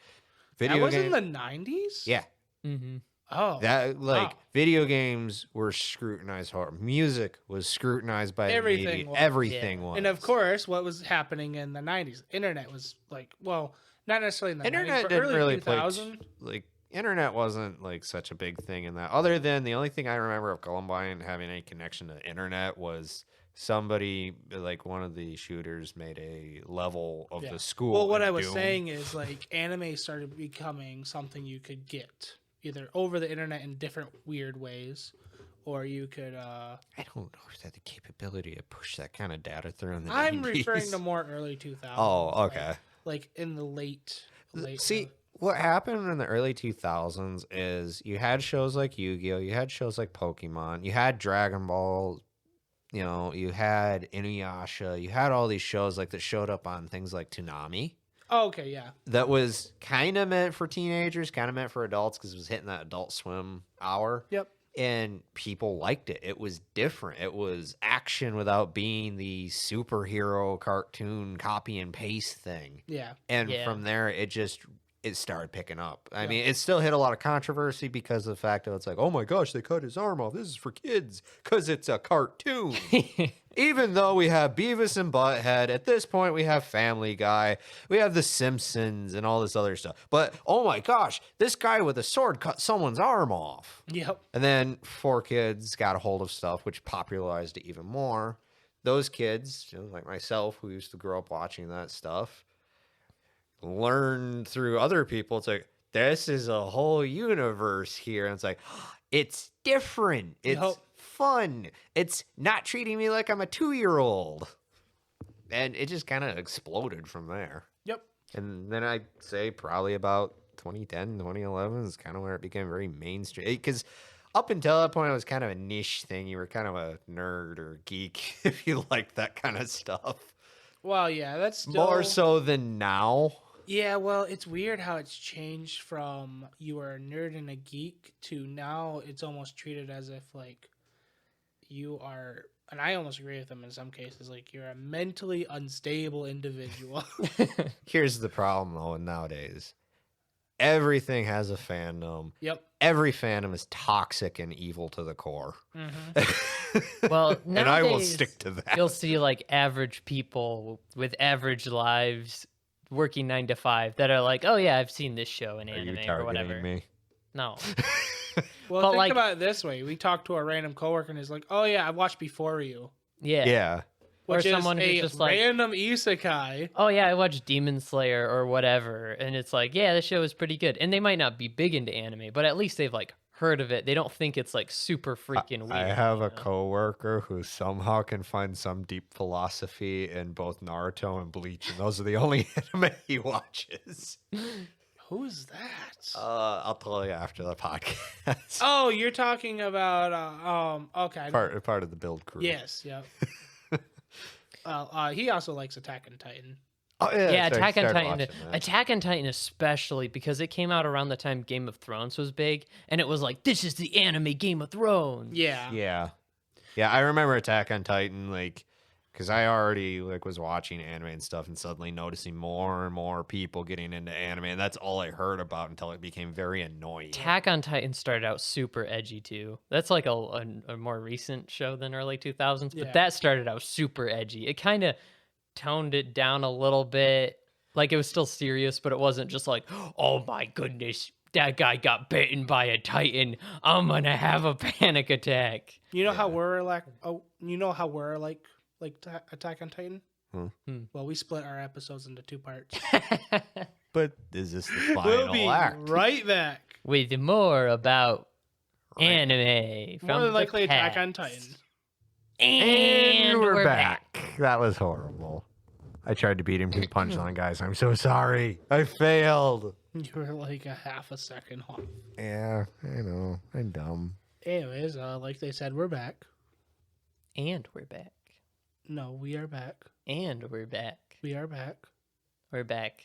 That was game- in the 90s. Yeah, Mm-hmm. Oh, that like wow. video games were scrutinized hard. Music was scrutinized by the Everything media. was. Everything Yeah. was. And of course, what was happening in the 90s? Internet was like, well, not necessarily in the internet 90s, but didn't early really 2000. like internet wasn't like such a big thing in that. Other than the only thing I remember of Columbine having any connection to the internet was somebody like one of the shooters made a level of Yeah. the school. Well, what in I was Doom. saying is like anime started becoming something you could get either over the internet in different weird ways, or you could. I don't know if they had the capability to push that kind of data through in the I'm 90s. referring to more early 2000s. Oh, okay. Like in the late. See, what happened in the early 2000s is you had shows like Yu-Gi-Oh, you had shows like Pokemon, you had Dragon Ball, you know, you had Inuyasha, you had all these shows like that showed up on things like Toonami. Oh, okay, yeah. That was kind of meant for teenagers, kind of meant for adults because it was hitting that Adult Swim hour. Yep. And people liked it. It was different. It was action without being the superhero cartoon copy and paste thing. Yeah. And Yeah. from there, it started picking up. I mean, it still hit a lot of controversy because of the fact that it's like, oh my gosh, they cut his arm off. This is for kids because it's a cartoon. Even though we have Beavis and Butthead, at this point we have Family Guy, we have The Simpsons and all this other stuff. But oh my gosh, this guy with a sword cut someone's arm off. Yep. And then 4Kids got a hold of stuff which popularized it even more. Those kids, you know, like myself, who used to grow up watching that stuff, learned through other people. It's like, this is a whole universe here. And it's like, it's different. It's Yep. fun. It's not treating me like I'm a 2-year-old. And it just kind of exploded from there. Yep. And then I'd say probably about 2010, 2011 is kind of where it became very mainstream. Because up until that point, it was kind of a niche thing. You were kind of a nerd or geek if you liked that kind of stuff. Well, yeah, that's still More so than now. Yeah, well, it's weird how it's changed from you are a nerd and a geek to now it's almost treated as if like you are, and I almost agree with him in some cases, like you're a mentally unstable individual. Here's the problem though nowadays. Everything has a fandom. Yep. Every fandom is toxic and evil to the core. Well, and I will nowadays, stick to that. You'll see like average people with average lives working 9 to 5 that are like, oh yeah, I've seen this show in Are you anime or whatever. targeting me? No. Well, But, think like- about it this way: we talked to a random coworker, and he's like, "Oh yeah, I watched Before You," Yeah. Yeah. Or which is someone who's a just like, random isekai. oh yeah, I watched Demon Slayer or whatever, and it's like, yeah, this show is pretty good. And they might not be big into anime, but at least they've like heard of it. They don't think it's like super freaking weird. I have you a know? coworker who somehow can find some deep philosophy in both Naruto and Bleach, and those are the only anime he watches. Who is that? I'll tell you after the podcast. Oh, you're talking about okay. Part of the build crew. Yes, yep. He also likes Attack on Titan. Oh, Yeah, that's right, Attack on started Titan. watching that. Attack on Titan, especially because it came out around the time Game of Thrones was big, and it was like, this is the anime Game of Thrones. Yeah. Yeah, I remember Attack on Titan, like, because I already like was watching anime and stuff, and suddenly noticing more and more people getting into anime, and that's all I heard about until it became very annoying. Attack on Titan started out super edgy too. That's like a more recent show than early 2000s, but Yeah. that started out super edgy. It kind of toned it down a little bit. Like it was still serious, but it wasn't just like, oh my goodness, that guy got bitten by a Titan. I'm gonna have a panic attack. You know how we're like? Oh, you know how we're like Attack on Titan? Well, we split our episodes into 2 parts. But is this the final We'll be act? right back. With more about Right. anime from More than the likely, Attack on past. Titan. And we're back. That was horrible. I tried to beat him to the punchline, guys. I'm so sorry. I failed. You were like a half a second off. Yeah, I know. I'm dumb. Anyways, like they said, we're back. And we're back. No, we are back. And we're back. We are back. We're back.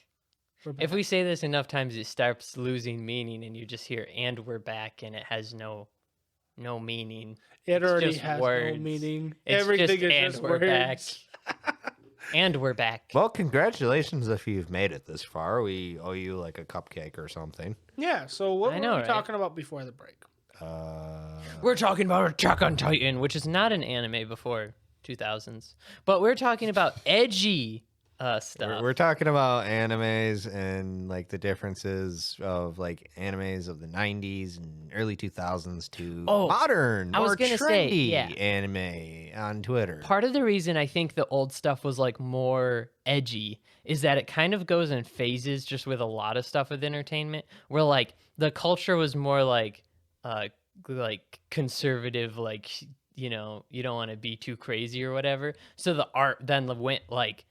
We're back. If we say this enough times, it starts losing meaning, and you just hear "and we're back," and it has no meaning. it it's already just has words. no meaning. It's Everything just, is "And just we're back." words. And we're back. Well, congratulations if you've made it this far. We owe you like a cupcake or something. Yeah. So what I were know, we right? talking about before the break? We're talking about Attack on Titan, which is not an anime before 2000s, but we're talking about edgy stuff. We're talking about animes and like the differences of like animes of the 90s and early 2000s to Oh, modern, I was more gonna trendy say, yeah. anime on Twitter. Part of the reason I think the old stuff was like more edgy is that it kind of goes in phases just with a lot of stuff with entertainment where like the culture was more like conservative, like, you know, you don't want to be too crazy or whatever. So the art then went like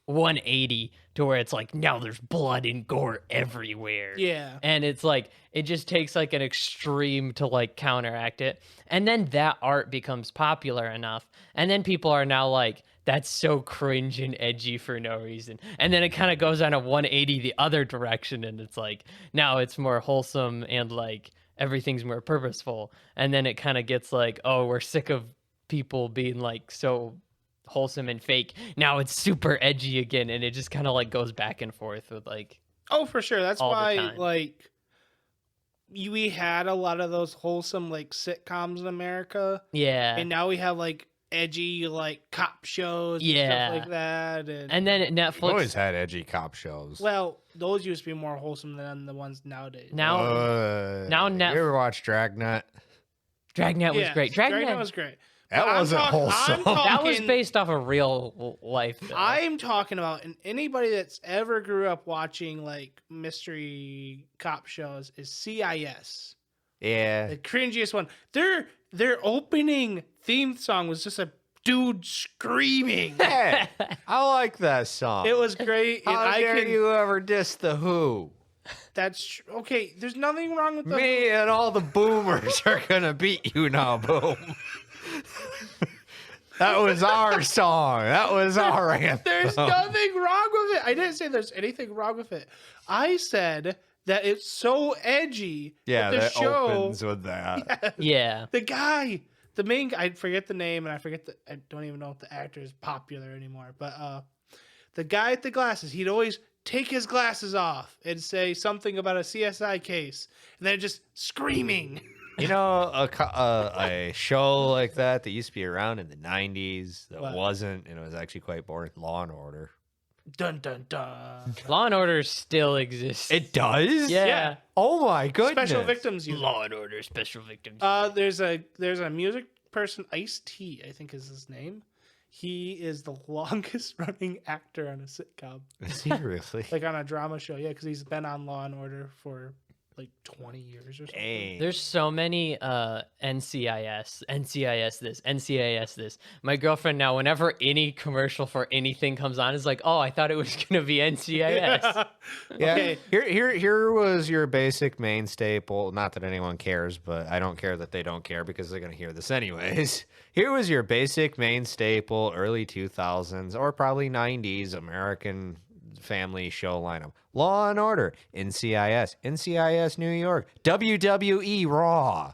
180 to where it's like now there's blood and gore everywhere. Yeah. And it's like it just takes like an extreme to like counteract it. And then that art becomes popular enough. And then people are now like, that's so cringe and edgy for no reason. And then it kind of goes on a 180 the other direction. And it's like now it's more wholesome and like everything's more purposeful. And then it kind of gets like, oh, we're sick of people being like so wholesome and fake. Now it's super edgy again. And it just kind of like goes back and forth with like, Oh, for sure. That's all the why, time. like, we had a lot of those wholesome, like, sitcoms in America. yeah. And now we have, like, edgy, like, cop shows and Yeah. stuff like that. And then We've Netflix. always had edgy cop shows. Well, those used to be more wholesome than the ones nowadays. Now, now you Netf- ever watch Dragnet? Dragnet was Yes, great. Dragnet was great. That But I'm wasn't wholesome. that was talking- based off of real life. Though. I'm talking about, and anybody that's ever grew up watching, like, mystery cop shows is CIS. Yeah. The cringiest one. Their opening theme song was just a dude screaming. Hey, I like that song. It was great. And How I dare can. you ever diss the Who? Okay. There's nothing wrong with the. Me and all the boomers are gonna beat you now, boom. That was our song. That was our anthem. There's nothing wrong with it. I didn't say there's anything wrong with it. I said that it's so edgy. Yeah, that the that show. opens with that. yeah. The guy the main guy, I forget the name, and I don't even know if the actor is popular anymore. But the guy with the glasses, he'd always take his glasses off and say something about a CSI case, and then just screaming. You know, a show like that used to be around in the 90s that What? wasn't, and it was actually quite boring. Law and Order. Dun dun dun. Law and Order still exists. It does? Yeah. Yeah. Oh my goodness. Special victims unit. Law and Order Special Victims. There's a music person, Ice-T, I think is his name. He is the longest running actor on a sitcom, Seriously. like on a drama show. Yeah, because he's been on Law and Order for like 20 years or something. Dang. There's so many NCIS this, NCIS this. My girlfriend now, whenever any commercial for anything comes on, is like, oh, I thought it was gonna be NCIS. Yeah. Okay. Here was your basic main staple. Not that anyone cares, but I don't care that they don't care because they're gonna hear this anyways. Here was your basic main staple, early 2000s or probably 90s American family show lineup. Law and Order, NCIS New York, WWE Raw,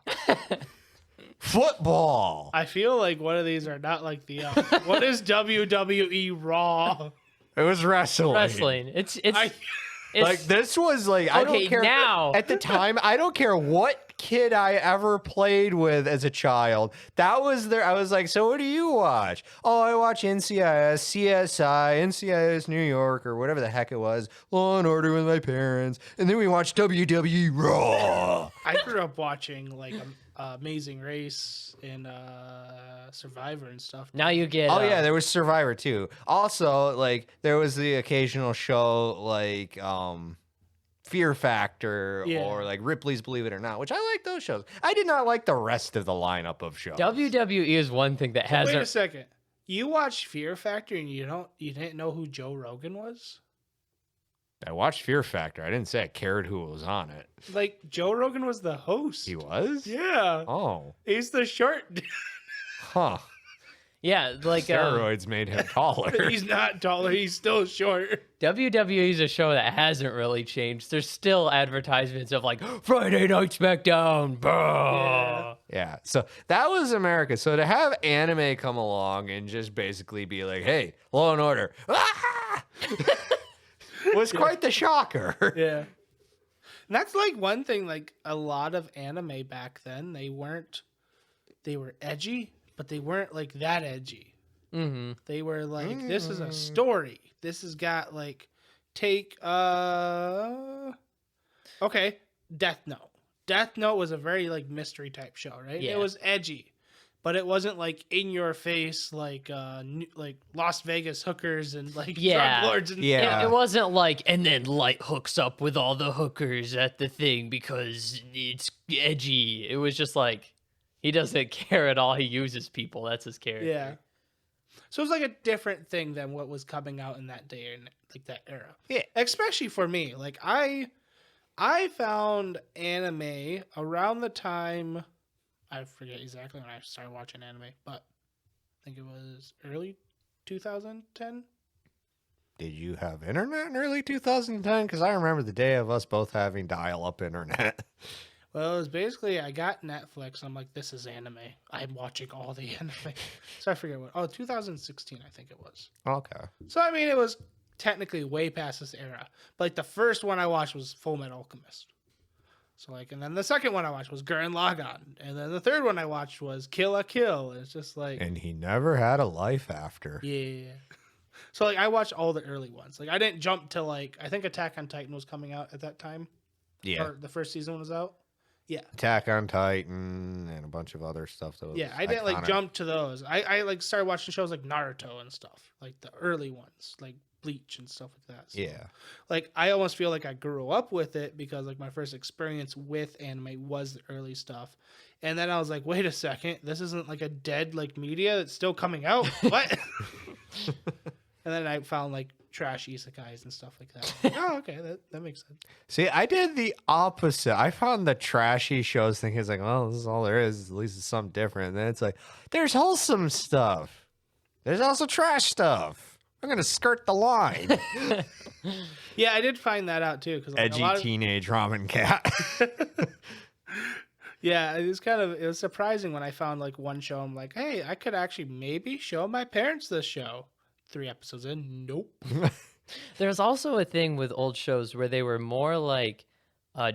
football. I feel like one of these are not like the other. What is WWE Raw? It was wrestling. Wrestling. It's I, Like this was like I don't Okay, care now. at the time. I don't care what kid I ever played with as a child. That was there. I was like, so what do you watch? Oh, I watch NCIS, CSI, NCIS New York, or whatever the heck it was. Law and Order with my parents, and then we watched WWE Raw. I grew up watching like Amazing Race and Survivor and stuff. now you get. Oh yeah, there was Survivor too. Also, like there was the occasional show like Fear Factor Yeah. or like Ripley's Believe It or Not, which I like those shows. I did not like the rest of the lineup of shows. WWE is one thing that Wait a hasn't. second. You watched Fear Factor and you didn't know who Joe Rogan was? I watched Fear Factor. I didn't say I cared who was on it. Like Joe Rogan was the host. He was? Yeah. Oh. He's the short. Huh. Yeah, like Steroids made him taller. He's not taller. He's still short. WWE is a show that hasn't really changed. There's still advertisements of like Friday Night SmackDown. Bah! Yeah. So that was America. So to have anime come along and just basically be like, hey, Law and Order. Ah! was quite the shocker. Yeah. And that's like one thing, like a lot of anime back then, they were edgy, but they weren't like that edgy. Mm-hmm. They were like, this is a story. This has got like okay, Death Note. Death Note was a very like mystery type show, right? Yeah. It was edgy, but it wasn't like in your face like Las Vegas hookers and like Yeah. drug lords and Yeah. It wasn't like, and then Light hooks up with all the hookers at the thing because it's edgy. It was just like, he doesn't care at all. He uses people. That's his character. Yeah. So it was like a different thing than what was coming out in that day and like that era. Yeah. Especially for me. Like I found anime around the time, I forget exactly when I started watching anime, but I think it was early 2010. Did you have internet in early 2010? Because I remember the day of us both having dial-up internet. Well, it was basically I got Netflix. I'm like, this is anime. I'm watching all the anime. So I forget what. Oh, 2016, I think it was. Okay. So I mean, it was technically way past this era. But like the first one I watched was Full Metal Alchemist. So like, and then the second one I watched was Gurren Lagann, and then the third one I watched was Kill la Kill. It's just like, And he never had a life after. yeah. So like, I watched all the early ones. Like, I didn't jump to like, I think Attack on Titan was coming out at that time. Yeah. Or the first season was out. Yeah. Attack on Titan and a bunch of other stuff that was Yeah, I didn't like iconic. jump to those. I like started watching shows like Naruto and stuff, like the early ones, like Bleach and stuff like that. So, Yeah. like I almost feel like I grew up with it because like my first experience with anime was the early stuff, and then I was like, wait a second, this isn't like a dead like media that's still coming out. What? And then I found like trash isekais and stuff like that. Oh, okay, that makes sense. See, I did the opposite. I found the trashy shows thinking it's like, oh, this is all there is. At least it's something different. And then it's like, there's wholesome stuff. There's also trash stuff. I'm going to skirt the line. Yeah, I did find that out too because like, a Edgy lot of, teenage ramen cat. Yeah, it was surprising when I found like one show. I'm like, hey, I could actually maybe show my parents this show. 3 episodes in, nope. There's also a thing with old shows where they were more like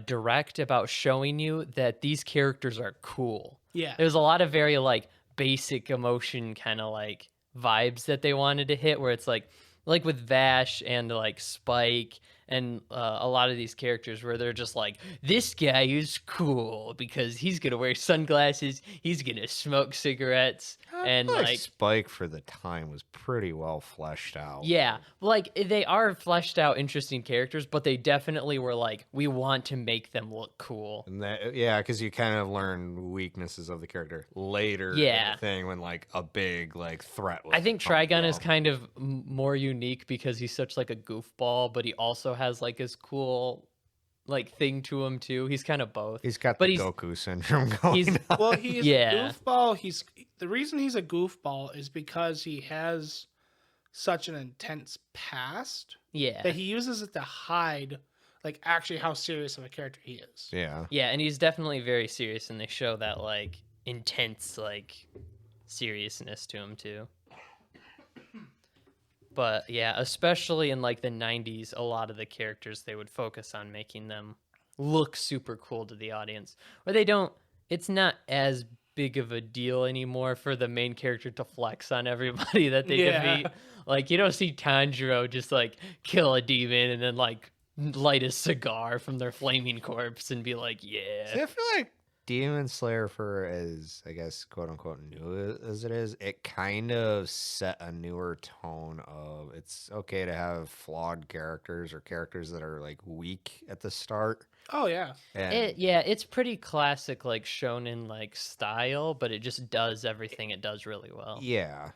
direct about showing you that these characters are cool. Yeah. There's a lot of very like basic emotion kind of like vibes that they wanted to hit, where it's like with Vash and like Spike and a lot of these characters where they're just like, this guy is cool because he's gonna wear sunglasses, he's gonna smoke cigarettes, and like Spike for the time was pretty well fleshed out. yeah, like they are fleshed out, interesting characters, but they definitely were like, we want to make them look cool. And that, yeah, because you kind of learn weaknesses of the character later. Yeah. In the thing when like a big like threat. Was I think coming Trigun is up. kind of more unique because he's such like a goofball, but he also has like his cool like thing to him too. He's kind of both. He's got but the he's- Goku syndrome going. he's- on. Well, he's Yeah. a goofball. The reason he's a goofball is because he has such an intense past Yeah. that he uses it to hide like actually how serious of a character he is. Yeah. Yeah, and he's definitely very serious, and they show that like intense like seriousness to him too. But yeah, especially in like the 90s, a lot of the characters they would focus on making them look super cool to the audience. Or they don't, it's not as big of a deal anymore for the main character to flex on everybody that they Yeah. defeat. Like you don't see Tanjiro just like kill a demon and then like light a cigar from their flaming corpse and be like, yeah. See, I feel like Demon Slayer, for as I guess quote unquote new as it is, it kind of set a newer tone of it's okay to have flawed characters or characters that are like weak at the start. Oh yeah. And It's pretty classic like shonen like style, but it just does everything it does really well. yeah,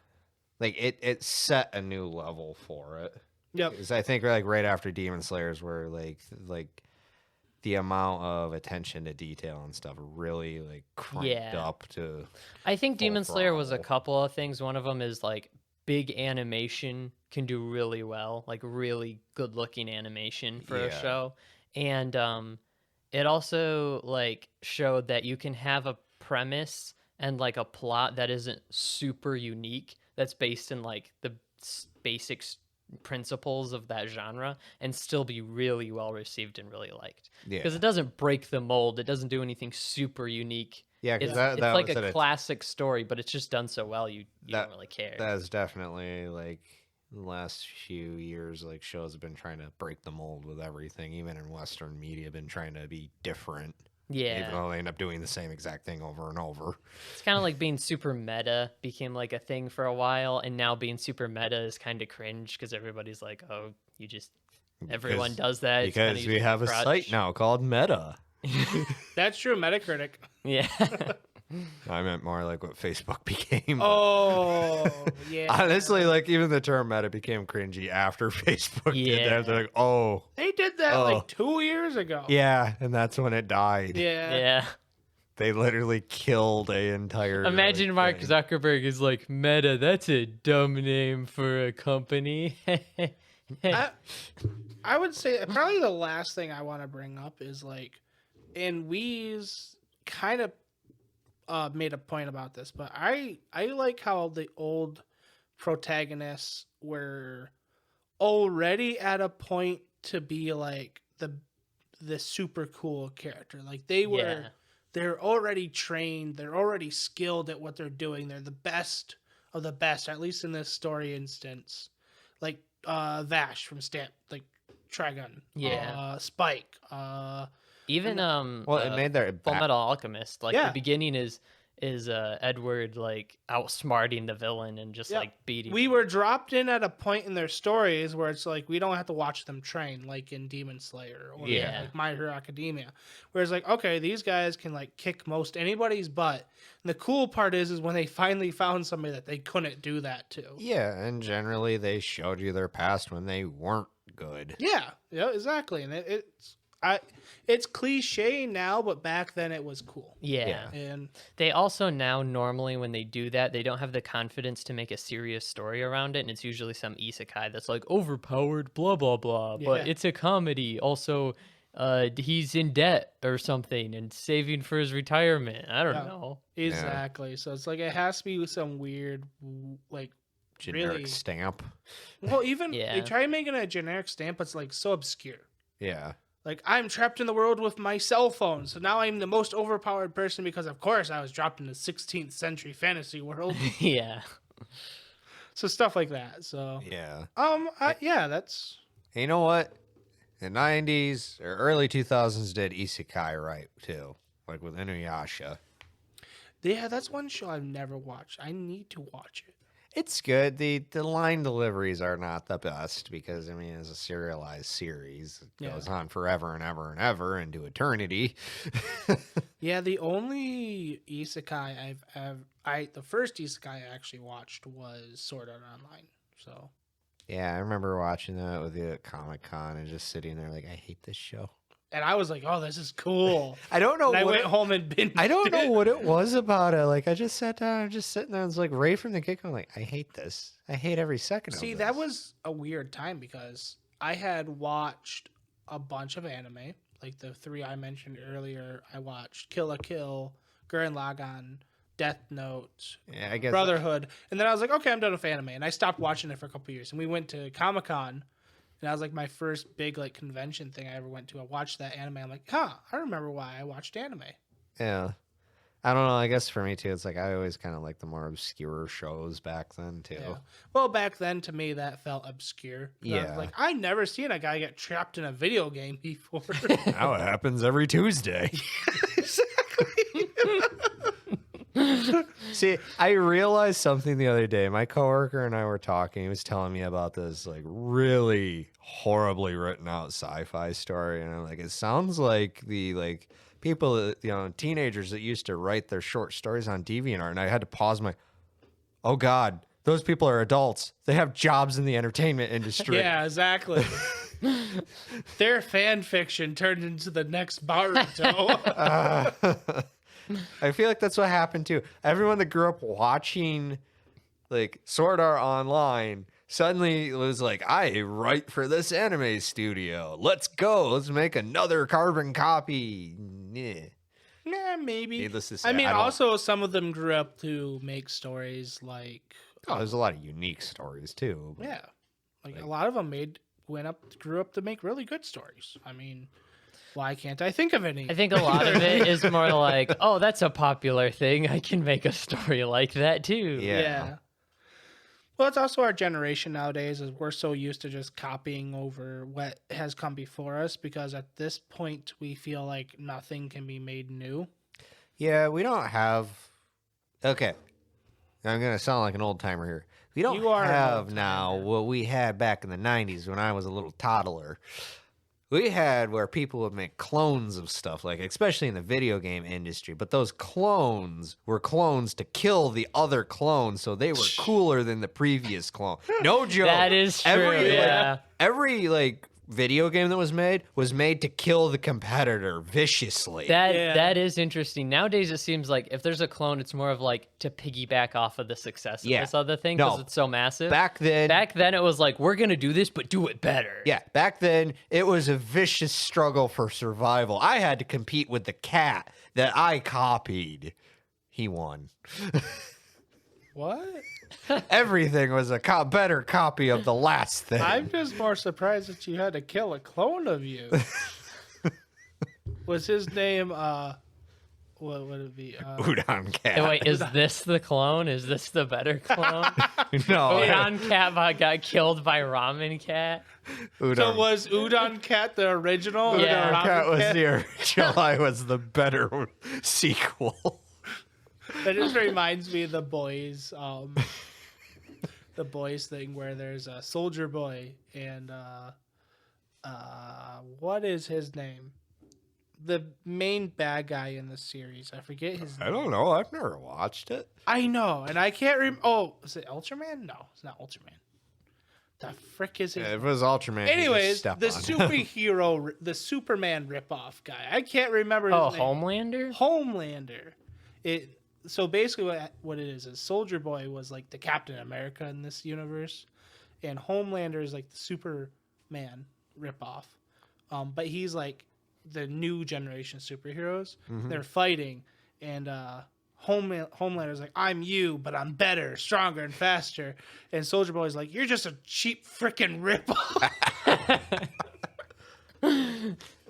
like it set a new level for it. Yep. Because I think like right after Demon Slayers were like the amount of attention to detail and stuff really like cranked Yeah. up to I think Full Demon Slayer was a throttle. couple of things. One of them is like big animation can do really well, like really good looking animation for a Yeah. show. And it also like showed that you can have a premise and like a plot that isn't super unique, that's based in like the basic principles of that genre, and still be really well received and really liked. yeah Because it doesn't break the mold, it doesn't do anything super unique. yeah It's, because that it's that like was a at classic story, but it's just done so well you That- don't really care. That's definitely like the last few years, like shows have been trying to break the mold with everything. Even in Western media, been trying to be different. Even Yeah, though they end up doing the same exact thing over and over. it's kind of like being super meta became like a thing for a while, and now being super meta is kind of cringe because everybody's like, oh, you just everyone Because- does that. It's kinda Because we using have a crutch. site now called Meta. That's true. Metacritic. Yeah. I meant more like what Facebook became. but Oh yeah. honestly, like even the term Meta became cringy after Facebook did Yeah. that. They're like, oh, They did that Oh. like 2 years ago. yeah, and that's when it died. Yeah. Yeah. They literally killed a entire. Imagine like, Mark thing. Zuckerberg is like, Meta, that's a dumb name for a company. I would say probably the last thing I want to bring up is like, and we's kind of made a point about this, but I like how the old protagonists were already at a point to be like the super cool character. Like Yeah. they're already trained, they're already skilled at what they're doing. They're the best of the best, at least in this story instance. Like Vash from Stamp, like Trigun. Yeah. Spike. Even Well, it made their Full Metal Alchemist. Like Yeah. the beginning is Edward like outsmarting the villain and just Yeah. like beating. We were dropped in at a point in their stories where it's like we don't have to watch them train, like in Demon Slayer or Yeah. like My Hero Academia. Whereas like, okay, these guys can like kick most anybody's butt. And the cool part is when they finally found somebody that they couldn't do that to. Yeah, and generally they showed you their past when they weren't good. Yeah, exactly. And it's cliche now, but back then it was cool. Yeah. And They also now normally when they do that, they don't have the confidence to make a serious story around it, and it's usually some isekai that's like overpowered, blah blah blah. But Yeah. it's a comedy. Also, he's in debt or something and saving for his retirement. I don't Yeah. know. Exactly. So it's like it has to be some weird, like, Generic really. stamp. Well, even Yeah. they try making a generic stamp, but it's like so obscure. Yeah. Like, I'm trapped in the world with my cell phone, so now I'm the most overpowered person because, of course, I was dropped in the 16th century fantasy world. Yeah. So stuff like that. So, Yeah. yeah, that's And you know what? The 90s or early 2000s did isekai right, too. Like with Inuyasha. yeah, that's one show I've never watched. I need to watch it. It's good. The line deliveries are not the best because, I mean, it's a serialized series. It Yeah. goes on forever and ever and ever into eternity. Yeah, the only isekai the first isekai I actually watched was Sword Art Online. So, Yeah, I remember watching that with you at Comic-Con and just sitting there like, I hate this show. and I was like, "Oh, this is cool." I don't know And I what went home and binged. I don't know it. what it was about it. Like, I just sat down and just sitting there. It's like right from the get go, like, I hate this. I hate every second of See, this. that was a weird time because I had watched a bunch of anime, like the three I mentioned earlier. I watched Kill la Kill, Gurren Lagann, Death Note, Yeah, I guess. Brotherhood, and then I was like, okay, I'm done with anime, and I stopped watching it for a couple years. And we went to Comic Con, and that was like my first big like convention thing I ever went to. I watched that anime. I'm like, huh, I remember why I watched anime. Yeah. I don't know. I guess for me too, it's like I always kind of like the more obscure shows back then too. Yeah. Well, back then to me that felt obscure. I was Yeah. like I never seen a guy get trapped in a video game before. Now it happens every Tuesday. See, I realized something the other day. My coworker and I were talking. He was telling me about this like really horribly written out sci-fi story, and I'm like, it sounds like the like people that teenagers that used to write their short stories on DeviantArt. And I had to pause my, oh God, those people are adults. They have jobs in the entertainment industry. Yeah, exactly. Their fan fiction turned into the next Baruto. I feel like that's what happened too. Everyone that grew up watching like Sword Art Online suddenly was like, I write for this anime studio. Let's go. Let's make another carbon copy. Yeah. Yeah, maybe. Needless to say, I mean, I don't- also some of them grew up to make stories like Oh, there's a lot of unique stories too. yeah, like a lot of them grew up to make really good stories. I mean, why can't I think of any? I think a lot of it is more like, oh, that's a popular thing. I can make a story like that too. Yeah. Well, it's also our generation nowadays, is we're so used to just copying over what has come before us because at this point we feel like nothing can be made new. Yeah, we don't have. Okay, I'm gonna sound like an old timer here. We don't You are an have old-timer. now what we had back in the '90s when I was a little toddler. We had where people would make clones of stuff, like especially in the video game industry. But those clones were clones to kill the other clone, so they were cooler than the previous clone. No joke. That is true. Yeah. Every like video game that was made to kill the competitor viciously. That is interesting. Nowadays, it seems like if there's a clone, it's more of like to piggyback off of the success of Yeah. this other thing because No. it's so massive. Back then, it was like, we're going to do this, but do it better. yeah, back then it was a vicious struggle for survival. I had to compete with the cat that I copied. He won. What? Everything was a better copy of the last thing. I'm just more surprised that you had to kill a clone of you. Was his name what would it be? Udon cat. And wait, is this the clone? Is this the better clone? No, Udon Cat got killed by Ramen Cat. Udon, So was Udon Cat the original? or Yeah. the Udon cat Ramen was Cat? the original. I was the better sequel. That just reminds me of the boys thing where there's a soldier boy and what is his name? The main bad guy in the series. I forget his name. I don't know. I've never watched it. I know, and I can't remember. Oh, is it Ultraman? No, it's not Ultraman. The frick is his If it was Ultraman, he'd just Anyways, step the on him. superhero, the Superman ripoff guy. I can't remember his Oh, name. Homelander? Homelander. So basically, what it is Soldier Boy was like the Captain America in this universe, and Homelander is like the Superman ripoff. But he's like the new generation superheroes. Mhm. They're fighting, and Homelander's like, I'm you, but I'm better, stronger, and faster. And Soldier Boy's like, you're just a cheap freaking ripoff.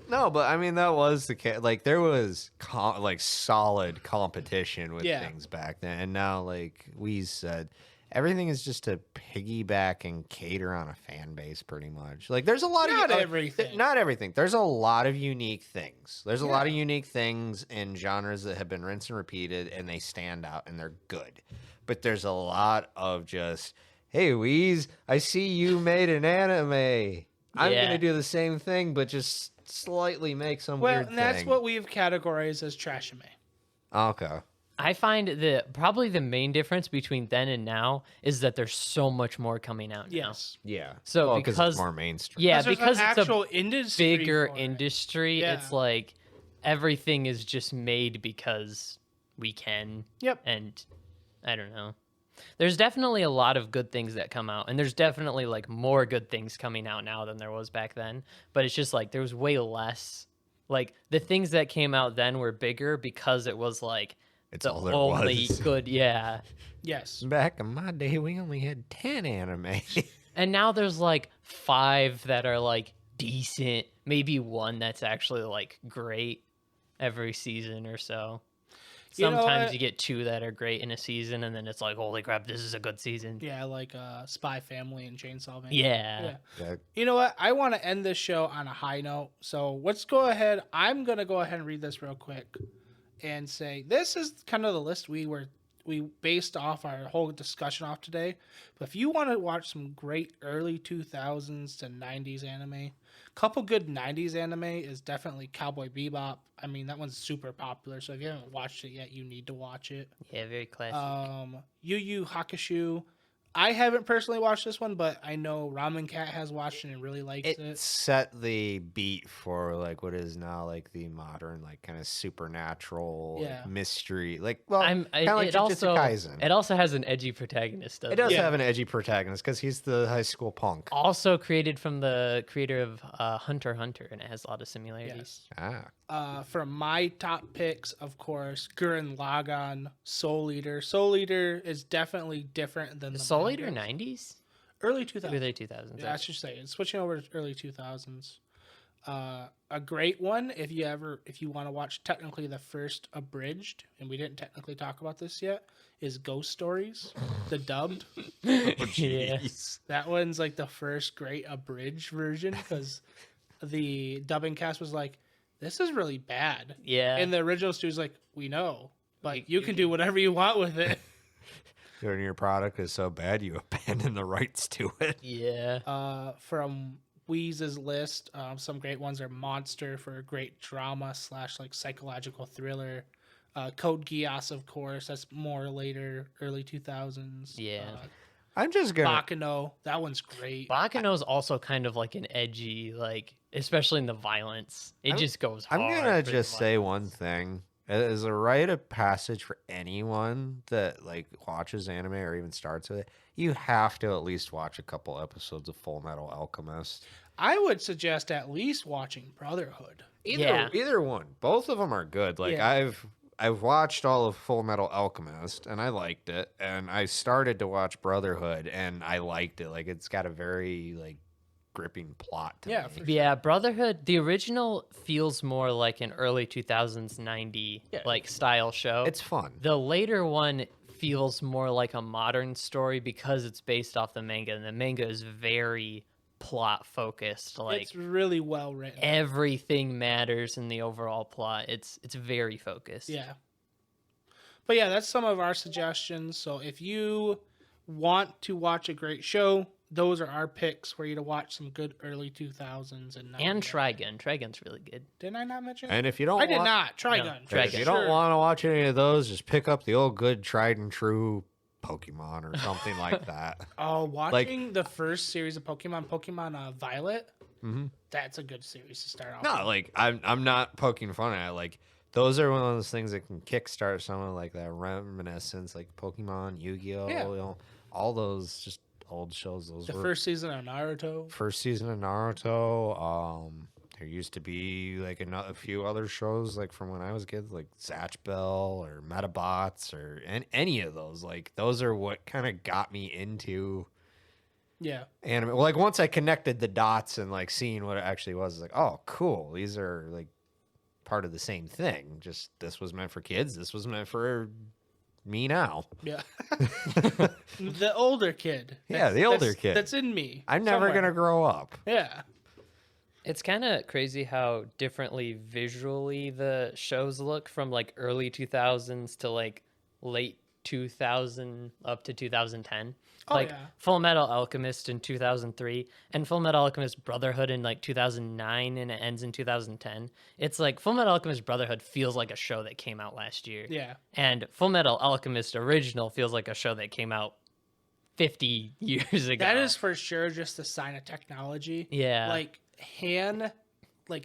No, but I mean that was the case. Like there was like solid competition with Yeah. things back then, and now like we said, everything is just to piggyback and cater on a fan base, pretty much. Like there's a lot Not of everything. not everything. There's a lot of unique things. There's a lot of Yeah. unique things in genres that have been rinsed and repeated, and they stand out and they're good. But there's a lot of just, hey, Weez, I see you made an anime. I'm Yeah. gonna do the same thing, but just slightly make some Well, weird and that's thing. what we've categorized as trash anime. Okay. I find that probably the main difference between then and now is that there's so much more coming out now. Yes. Yeah. So well, because it's more mainstream. Yeah, There's because an it's actual a industry bigger for it. industry, Yeah. it's like everything is just made because we can. Yep. And I don't know. There's definitely a lot of good things that come out, and there's definitely like more good things coming out now than there was back then. But it's just like there was way less. Like the things that came out then were bigger because it was like It's the all there only was. good, yeah. Yes. Back in my day, we only had 10 anime. And now there's like 5 that are like decent, maybe 1 that's actually like great every season or so. You know Sometimes what? you get 2 that are great in a season, and then it's like, holy crap, this is a good season. Yeah, like Spy Family and Chainsaw Man. Yeah. Yeah. You know what? I want to end this show on a high note. So let's go ahead. I'm gonna go ahead and read this real quick and say this is kind of the list we based off our whole discussion off today. But if you want to watch some great early 2000s to 90s anime, couple good 90s anime is definitely Cowboy Bebop. I mean, that one's super popular. So if you haven't watched it yet, you need to watch it. Yeah, very classic. Yu Yu Hakusho. I haven't personally watched this one, but I know Ramen Cat has watched it and really likes It it. set the beat for like what is now like the modern, like kind of supernatural Yeah. mystery. Like, well, I'm, kind of like it, Jujutsu also, Kaisen. it also has an edgy protagonist. It does Yeah. have an edgy protagonist because he's the high school punk. Also created from the creator of Hunter x Hunter, and it has a lot of similarities. Yes. Ah, From my top picks, of course, Gurren Lagann, Soul Eater. Soul Eater is definitely different than the Soul Eater manga. 90s? Early 2000s. Early 2000s. Yeah, I should say it's switching over to early 2000s. A great one if you want to watch technically the first abridged, and we didn't technically talk about this yet, is Ghost Stories, the dubbed. Yeah. jeez. That one's like the first great abridged version because the dubbing cast was like, "This is really bad," Yeah. and the original studio's like, "We know, but you can do whatever you want with it." Your product is so bad you abandon the rights to it. Yeah. From Weeze's list, some great ones are Monster for a great drama / like psychological thriller. Code Geass, of course, that's more later, early 2000s. Yeah. I'm just gonna. Bakano, that one's great. Bakano's also kind of like an edgy, like, especially in the violence. It just goes hard. I'm gonna for the just say violence. one thing. As a rite of passage for anyone that like watches anime or even starts with it, you have to at least watch a couple episodes of Full Metal Alchemist. I would suggest at least watching Brotherhood. Either one. Both of them are good. Like Yeah. I've watched all of Full Metal Alchemist and I liked it, and I started to watch Brotherhood and I liked it. Like it's got a very like gripping plot to Yeah, me. for sure. Yeah, Brotherhood, the original feels more like an early 2000s 90 like style show. It's fun. The later one feels more like a modern story because it's based off the manga, and the manga is very plot focused. Like It's really well written. everything matters in the overall plot. It's very focused. Yeah. But yeah, that's some of our suggestions. So if you want to watch a great show, those are our picks for you to watch some good early 2000s and 90s. And Trigun. Trigun's really good. Didn't I not mention? And if you don't I did want, not. Trigun. No, for if you Trigun. don't sure. want to watch any of those, just pick up the old good tried and true Pokemon or something like that. Oh, watching the first series of Pokemon Violet, Mhm. that's a good series to start off No, with. like I'm not poking fun at it. Like those are one of those things that can kickstart someone like that reminiscence, like Pokemon, Yu-Gi-Oh, Yeah. you know, all those just old shows. Those The were first season of Naruto. first season of Naruto. there used to be like a few other shows like from when I was a kid, like Zatch Bell or Metabots or any of those. Like those are what kind of got me into Yeah. anime. Well, like once I connected the dots and like seeing what it actually was, like, oh, cool. These are like part of the same thing. Just this was meant for kids. This was meant for me now. Yeah. The older kid. Yeah, the older kid. That's in me. I'm never somewhere. gonna grow up. Yeah. It's kind of crazy how differently visually the shows look from like early 2000s to like late 2000 up to 2010. Oh, Like yeah. Full Metal Alchemist in 2003 and Full Metal Alchemist Brotherhood in like 2009 and it ends in 2010. It's like Full Metal Alchemist Brotherhood feels like a show that came out last year. Yeah. And Full Metal Alchemist Original feels like a show that came out 50 years ago. That is for sure just a sign of technology. Yeah. Like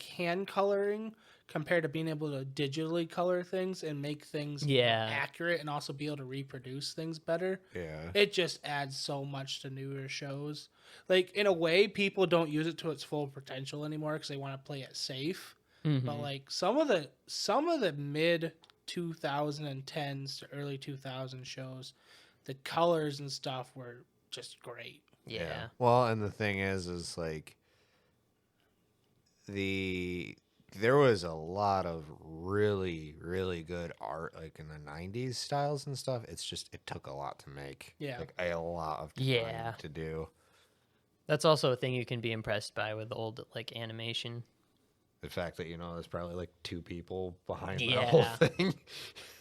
hand coloring compared to being able to digitally color things and make things Yeah. accurate and also be able to reproduce things better. Yeah. It just adds so much to newer shows. Like in a way, people don't use it to its full potential anymore because they want to play it safe. Mhm. But like some of the mid 2010s to early 2000 shows, the colors and stuff were just great. Yeah. Well, and the thing is like there was a lot of really, really good art like in the 90s styles and stuff. It's just it took a lot to make. Yeah. Like a lot of time Yeah. to do. That's also a thing you can be impressed by with old like animation. The fact that there's probably like two people behind the Yeah. whole thing.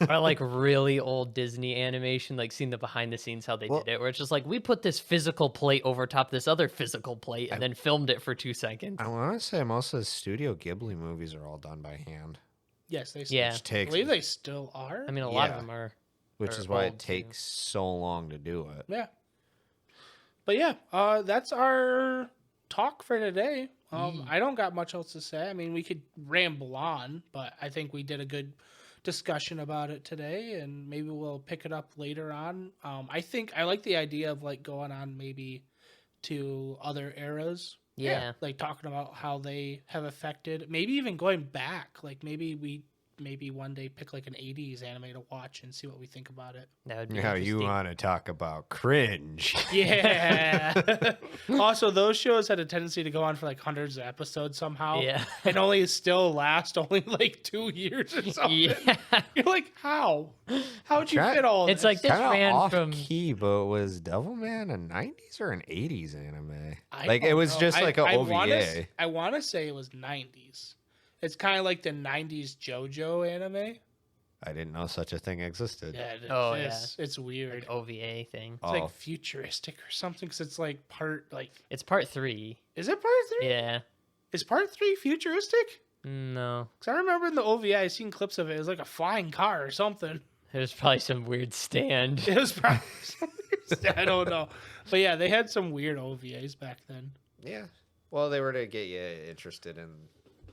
Or like really old Disney animation, like seeing the behind the scenes how they Well- did it, where it's just like we put this physical plate over top this other physical plate and then filmed it for 2 seconds. I want to say most of the Studio Ghibli movies are all done by hand, Yes, they Yeah. which I takes believe they still are. I mean, a lot Yeah. of them are. which are is why old, it too. takes so long to do it. Yeah. But yeah, that's our talk for today. I don't got much else to say. I mean, we could ramble on, but I think we did a good discussion about it today, and maybe we'll pick it up later on. I think I like the idea of like going on maybe to other eras. Yeah. Like talking about how they have affected, maybe even going back. Like maybe one day pick like an 80s anime to watch and see what we think about it. That would be How you interesting. want to talk about cringe? Yeah. Also, those shows had a tendency to go on for like hundreds of episodes somehow. Yeah. And only still last only like 2 years or something. Yeah. You're like, how? How'd you Try- fit all It's this? like this Kind of ran off from key, but was Devilman a 90s or an 80s anime? I Like it don't was know. just like an I OVA. I want to say it was 90s. It's kind of like the 90s JoJo anime. I didn't know such a thing existed. Yeah, Oh, it's weird. like OVA thing. It's like futuristic or something because it's like part like. It's part 3. Is it part 3? Yeah. Is part 3 futuristic? No. Because I remember in the OVA, I seen clips of it. It was like a flying car or something. There's probably some weird stand. It was probably something. I don't know. But yeah, they had some weird OVAs back then. Yeah. Well, they were to get you interested in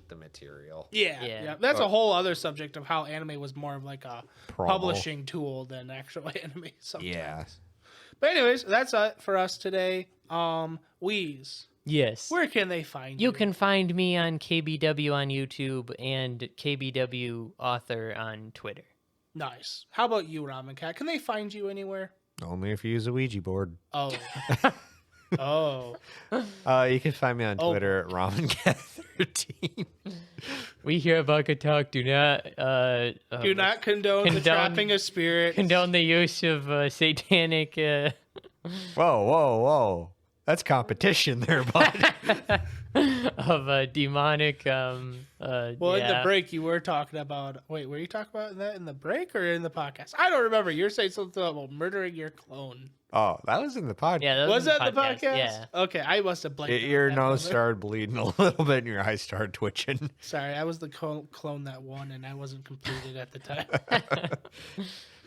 the material. Yeah. Yeah. That's a whole other subject of how anime was more of like a Promo. publishing tool than actual anime sometimes. Yeah. But anyways, that's it for us today. Wheeze, Yes. where can they find You can find me on KBW on YouTube and KBW author on Twitter. Nice. How about you, Ramen Cat? Can they find you anywhere? Only if you use a Ouija board. Oh. Oh. You can find me on Oh. Twitter at RamenCat13. We here at Baka-Talk do not Do not condone the Condone- trapping of spirits. condone the use of satanic Whoa, whoa. That's competition there, bud. of demonic Well, in the break, you were talking about. Wait, were you talking about that in the break or in the podcast? I don't remember. You're saying something about murdering your clone. Oh, that was in the podcast. Yeah, Was in that the podcast? Yeah. Okay, I must have blanked. out Your that nose moment. started bleeding a little bit and your eyes started twitching. Sorry, I was the clone that won, and I wasn't completed at the time.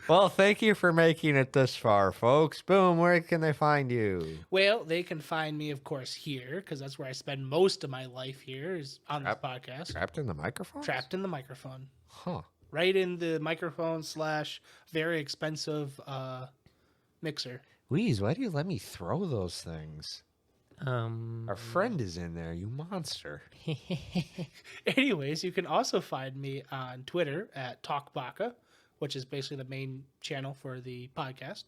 Well, thank you for making it this far, folks. Boom, where can they find you? Well, they can find me, of course, here because that's where I spend most of my life. Here is on this podcast, Trapped in the microphone? trapped in the microphone, Huh. right in the microphone / very expensive mixer. Wheeze, why do you let me throw those things? Our friend is in there, you monster. Anyways, you can also find me on Twitter at TalkBaka, which is basically the main channel for the podcast.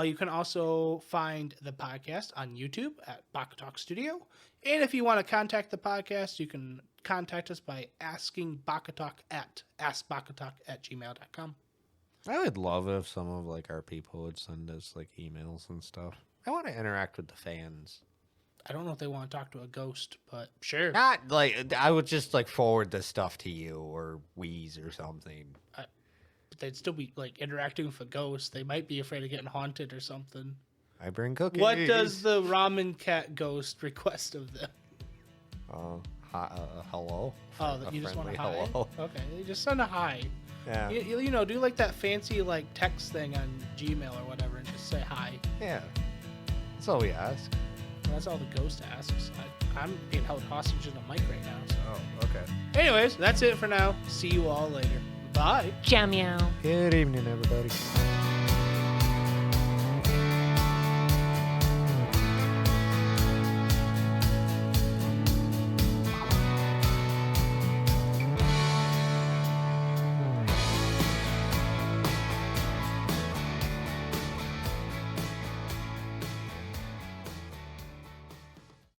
You can also find the podcast on YouTube at Baka-Talk Studio. And if you want to contact the podcast, you can contact us by asking Baka-Talk at askbakatalk@gmail.com. I would love if some of like our people would send us like emails and stuff. I want to interact with the fans. I don't know if they want to talk to a ghost, but sure. Not like I would just like forward this stuff to you or Wheeze or something. But they'd still be like interacting with a ghost. They might be afraid of getting haunted or something. I bring cookies. What does the ramen cat ghost request of them? Hello? Oh, A you just want a friendly hi? hello. Okay, you just send a hi. Yeah. You know, do like that fancy like text thing on Gmail or whatever and just say hi. Yeah. That's all we ask. That's all the ghost asks. I'm being held hostage in a mic right now. So. Oh, okay. Anyways, that's it for now. See you all later. Bye. Ciao meow. Good evening, everybody.